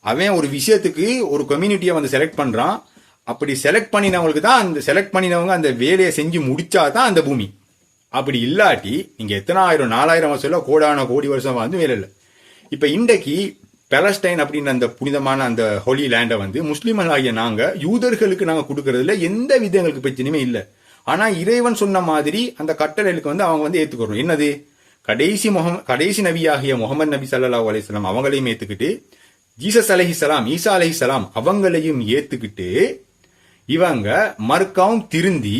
அவன் ஒரு விஷயத்துக்கு ஒரு கம்யூனிட்டியை வந்து செலக்ட் பண்றான். அப்படி செலக்ட் பண்ணினவங்களுக்கு தான் அந்த செலக்ட் பண்ணினவங்க அந்த வேலையை செஞ்சு முடிச்சாதான் அந்த பூமி. அப்படி இல்லாட்டி நீங்க எத்தனை ஆயிரம் 4000 வருஷம் கோடான கோடி வருஷம் வந்து வேலை இல்லை. இப்ப இன்றைக்கு பாலஸ்டைன் அப்படின்ற அந்த புனிதமான அந்த ஹோலி லேண்டை வந்து முஸ்லிம்கள் ஆகிய நாங்க யூதர்களுக்கு நாங்க கொடுக்கறதுல எந்த வித எங்களுக்கு பிரச்சனையுமே இல்லை. ஆனா இறைவன் சொன்ன மாதிரி அந்த கட்டளைகளுக்கு வந்து அவங்க வந்து ஏத்துக்கிறோம். என்னது, கடைசி நபியாகிய முகமது நபி ஸல்லல்லாஹு அலைஹி வஸல்லம் அவங்களையும் ஏத்துக்கிட்டு, ஜீசஸ் அலைஹிஸ்ஸலாம், ஈசா அலைஹிஸ்ஸலாம் அவங்களையும் ஏத்துக்கிட்டு, இவங்க மறுக்கவும் திருந்தி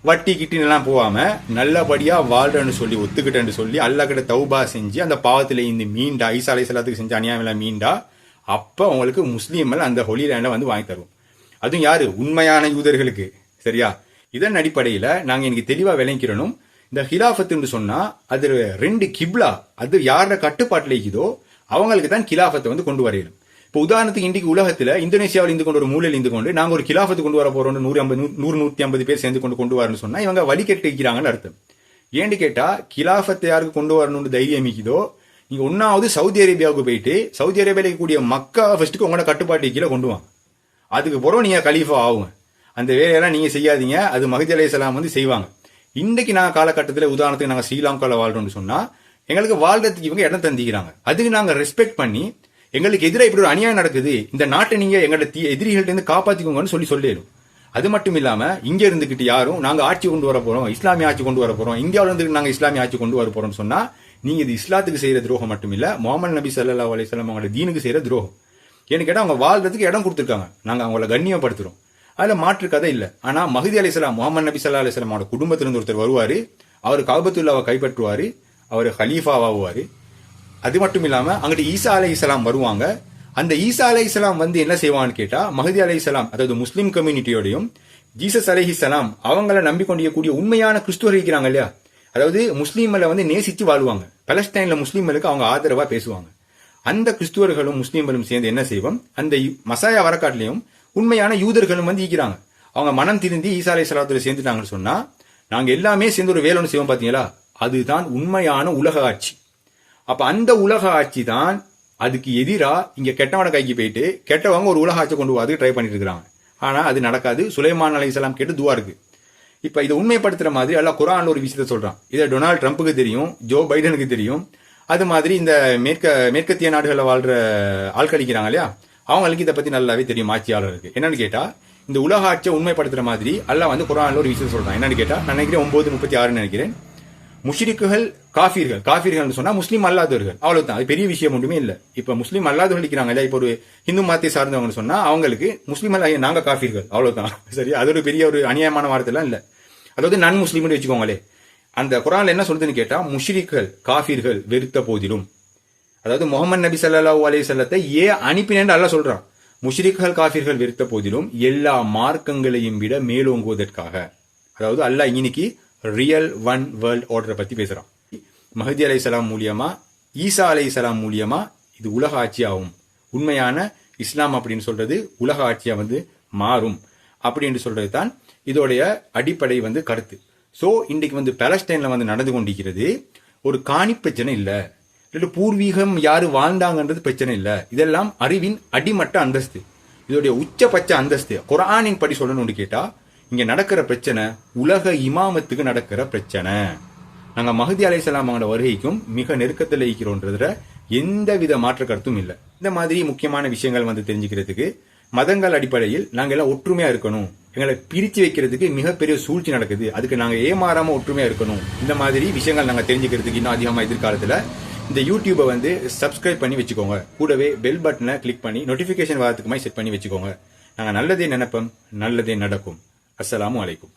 வட்டி கிட்டினெல்லாம் போகாம நல்லபடியா வாழ்றன்னு சொல்லி ஒத்துக்கிட்டேன்னு சொல்லி அல்லாஹ் கிட்ட தௌபா செஞ்சு அந்த பாவத்துல இருந்து மீண்டா, ஈசா அலைஹிஸ்ஸலாத்துக்கு செஞ்ச அநியாயம் மீண்டா, அப்ப உங்களுக்கு முஸ்லீம்கள் அந்த ஹோலி லேண்டை வந்து வாங்கி தருவோம். அதுவும் யாரு, உண்மையான யூதர்களுக்கு. சரியா? இதன் அடிப்படையில நாங்க எனக்கு தெளிவா விளங்கிறோம். இந்த ஹிலாஃபத்துன்னு சொன்னா அது 2 கிப்லா, அது யாரோட கட்டுப்பாட்டுல இருக்குதோ அவங்களுக்கு தான் கிலாஃபத்தை வந்து கொண்டு வரையணும். இப்போ உதாரணத்துக்கு இன்றைக்கு உலகத்துல இந்தோனேஷியாவில் இருந்து கொண்டு ஒரு மூலையில் இருந்து கொண்டு நாங்க ஒரு கிலாஃபத்து கொண்டு வர போறோம் 100-150 பேர் சேர்ந்து கொண்டு வரணும்னு சொன்னா இவங்க வழி கெட்டு வைக்கிறாங்கன்னு அர்த்தம். ஏன்னு கேட்டா கிலாஃபத்தை யாருக்கு கொண்டு வரணும்னு தைரியம் இருக்குதோ, நீங்க ஒன்னாவது சவுதி அரேபியாவுக்கு போயிட்டு சவுதி அரேபியாவில் கூடிய மக்கா ஃபர்ஸ்ட்டுக்கு உங்களோட கட்டுப்பாட்டு கீழே கொண்டு வாங்க. அதுக்கு பிறகு நீங்க கலீஃபா ஆகுங்க. அந்த வேலையெல்லாம் நீங்க செய்யாதீங்க, அது மஹதி அலைஹிஸ்ஸலாம் வந்து செய்வாங்க. இன்றைக்கு நாங்க காலகட்டத்தில் உதாரணத்துக்கு நாங்க ஸ்ரீலங்காவில் வாழ்றோம்னு சொன்னா எங்களுக்கு வாழ்றதுக்கு இவங்க இடம் தந்திக்கிறாங்க. அதுக்கு நாங்க ரெஸ்பெக்ட் பண்ணி எங்களுக்கு எதிராக இப்படி ஒரு அநியாயம் நடக்குது, இந்த நாட்டை நீங்க எங்களோட எதிரிகள்ட்ட இருந்து காப்பாத்திக்கோங்கன்னு சொல்லிடும். அது மட்டும் இல்லாம இங்க இருந்துகிட்டு யாரும் நாங்க ஆட்சி கொண்டு வர போறோம், இஸ்லாமிய ஆட்சி கொண்டு வர போறோம், இந்தியாவில இருந்து நாங்க இஸ்லாமிய ஆட்சி கொண்டு வர போறோம்னு சொன்னா நீங்க இது இஸ்லாத்துக்கு செய்யற துரோகம் மட்டும் இல்ல, முஹம்மது நபி ஸல்லல்லாஹு அலைஹி வஸல்லம் அவங்களோட தீனுக்கு செய்யற துரோகம். ஏன்னு கேட்டா அவங்க வாழ்றதுக்கு இடம் கொடுத்துருக்காங்க, நாங்க அவங்கள கண்ணியப்படுத்துறோம், அதுல மாற்று கதை இல்ல. ஆனா மஹதி அலைஹிஸ்ஸலாம், முஹம்மது நபி ஸல்லல்லாஹு அலைஹி வஸல்லம் அவரோட குடும்பத்திலிருந்து ஒருத்தர் வருவாரு, அவர் கஅபத்துல்லாவை கைப்பற்றுவாரு, அவர் ஹலீஃபாவாகுவாரு. அது மட்டும் இல்லாம அங்கிட்டு ஈசா அலைஹிஸ்ஸலாம் வருவாங்க. அந்த ஈசா அலைஹிஸ்ஸலாம் வந்து என்ன செய்வான்னு கேட்டா மஹதி அலைஹிஸ்ஸலாம், அதாவது முஸ்லிம் கம்யூனிட்டியோடையும் ஜீசஸ் அலைஹிஸ்ஸலாம் அவங்கள நம்பிக்கொண்டிருக்கக்கூடிய உண்மையான கிறிஸ்துவர் இருக்கிறாங்க இல்லையா, அதாவது முஸ்லீம்களை வந்து நேசிச்சு வாழ்வாங்க, பலஸ்டைன்ல முஸ்லீம்களுக்கு அவங்க ஆதரவா பேசுவாங்க. அந்த கிறிஸ்துவர்களும் முஸ்லீம்களும் சேர்ந்து என்ன செய்வோம், அந்த மசாயா வரக்காட்டிலையும் உண்மையான யூதர்களும் வந்து ஈக்கிறாங்க. அவங்க மனம் திருந்தி ஈசா அலைஹிஸ்ஸலாத்துல சேர்ந்துட்டாங்கன்னு சொன்னா நாங்க எல்லாமே சேர்ந்து ஒரு வேலை ஒன்று செய்வோம். பாத்தீங்களா, அதுதான் உண்மையான உலக ஆட்சி. அப்ப அந்த உலக ஆட்சி தான் அதுக்கு எதிரா இங்க கெட்டவன கைக்கு போயிட்டு கெட்டவங்க ஒரு உலக ஆட்சி கொண்டு வரதுக்கு ட்ரை பண்ணிட்டு இருக்காங்க. ஆனா அது நடக்காது. சுலைமான் அலைஹிஸ்ஸலாம் கேட்டு துவா இருக்கு. இப்ப இதை உண்மைப்படுத்துற மாதிரி அல்லாஹ் குர்ஆன்ல ஒரு விஷயத்தை சொல்றான். இதை டொனால்ட் ட்ரம்ப்புக்கு தெரியும், ஜோ பைடனுக்கு தெரியும். அது மாதிரி இந்த மேற்கத்திய நாடுகளில் வாழ்ற ஆட்களிக்கிறாங்க இல்லையா, அவங்களுக்கு இதை பத்தி நல்லாவே தெரியும் ஆட்சியாளருக்கு. என்னன்னு கேட்டா இந்த உலக ஆட்சியை உண்மைப்படுத்துற மாதிரி அல்லாஹ் வந்து குர்ஆன்ல ஒரு விஷயத்தை சொல்றான். என்னன்னு கேட்டா நான் நினைக்கிறேன் 9:36 நினைக்கிறேன், முஷ்ரிக்குகள் காஃபிர்கள் சொன்னா முஸ்லீம் அல்லாதவர்கள், அவ்வளவுதான். அது பெரிய விஷயம் ஒன்றுமே இல்ல. இப்ப முஸ்லீம் அல்லாதவர்கள் இருக்கிறாங்க இல்ல, இப்ப ஒரு ஹிந்து மதத்தை சார்ந்தவங்க சொன்னா அவங்களுக்கு முஸ்லீம் நாங்க காஃபிர்கள், அவ்வளவுதான். சரி, அது ஒரு பெரிய ஒரு அநியாயமான வார்த்தை எல்லாம் இல்ல. அதாவது நான் முஸ்லீம்னு வச்சுக்கோங்களே. அந்த குர்ஆன்ல என்ன சொல்றதுன்னு கேட்டா முஷ்ரிக்குகள் காஃபிர்கள் வெறுத்த போதிலும், அதாவது முஹம்மது நபி ஸல்லல்லாஹு அலைஹி வஸல்லத்தை அனுப்பினேன்னு அல்லாஹ் சொல்றான். முஷ்ரிக்குகள் காஃபிர்கள் வெறுத்த போதிலும் எல்லா மார்க்கங்களையும் விட மேலோங்குவதற்காக, அதாவது அல்லாஹ் இன்னைக்கு ரியல் ஒன் வேர்ல்ட் ஆர்டரை பத்தி பேசுறான். மஹதி அலைஹிஸ்ஸலாம் மூலியமா, ஈசா அலைஹிஸ்ஸலாம் மூலியமா இது உலக ஆட்சியாகும். உண்மையான இஸ்லாம் அப்படின்னு சொல்றது உலக ஆட்சியா வந்து மாறும் அப்படின்னு சொல்றது தான் இதோடைய அடிப்படை வந்து கருத்து. சோ இன்றைக்கு வந்து பாலஸ்டைன்ல வந்து நடந்து கொண்டிருக்கிறது ஒரு காணி பிரச்சனை இல்ல, இல்ல பூர்வீகம் யாரு வாழ்ந்தாங்கன்றது பிரச்சனை இல்ல. இதெல்லாம் அறிவின் அடிமட்ட அந்தஸ்து, இதோடைய உச்சபட்ச அந்தஸ்து. குர்ஆனின் படி சொல்லணும்னு கேட்டா இங்க நடக்கிற பிரச்சனை உலக இமாமத்துக்கு நடக்கிற பிரச்சனை. நாங்க மஹதி அலைஹிஸ்ஸலாம் அவங்களோட வருகைக்கும் மிக நெருக்கத்தில் இருக்கிறோன்றதுல எந்தவித மாற்று கருத்தும் இல்லை. இந்த மாதிரி முக்கியமான விஷயங்கள் வந்து தெரிஞ்சுக்கிறதுக்கு மதங்கள் அடிப்படையில் நாங்க எல்லாம் ஒற்றுமையா இருக்கணும், எங்களை பிரிச்சு வைக்கிறதுக்கு மிகப்பெரிய சூழ்ச்சி நடக்குது, அதுக்கு நாங்க ஏமாறாம ஒற்றுமையா இருக்கணும். இந்த மாதிரி விஷயங்கள் நாங்க தெரிஞ்சுக்கிறதுக்கு இன்னும் அதிகமா எதிர்காலத்துல இந்த யூடியூபை வந்து சப்ஸ்கிரைப் பண்ணி வச்சுக்கோங்க. கூடவே பெல் பட்டனை கிளிக் பண்ணி நோட்டிபிகேஷன் வரதுக்கு மாதிரி செட் பண்ணி வச்சுக்கோங்க. நாங்க நல்லதே நினைப்போம், நல்லதே நடக்கும். அஸ்ஸலாமு அலைக்கும்.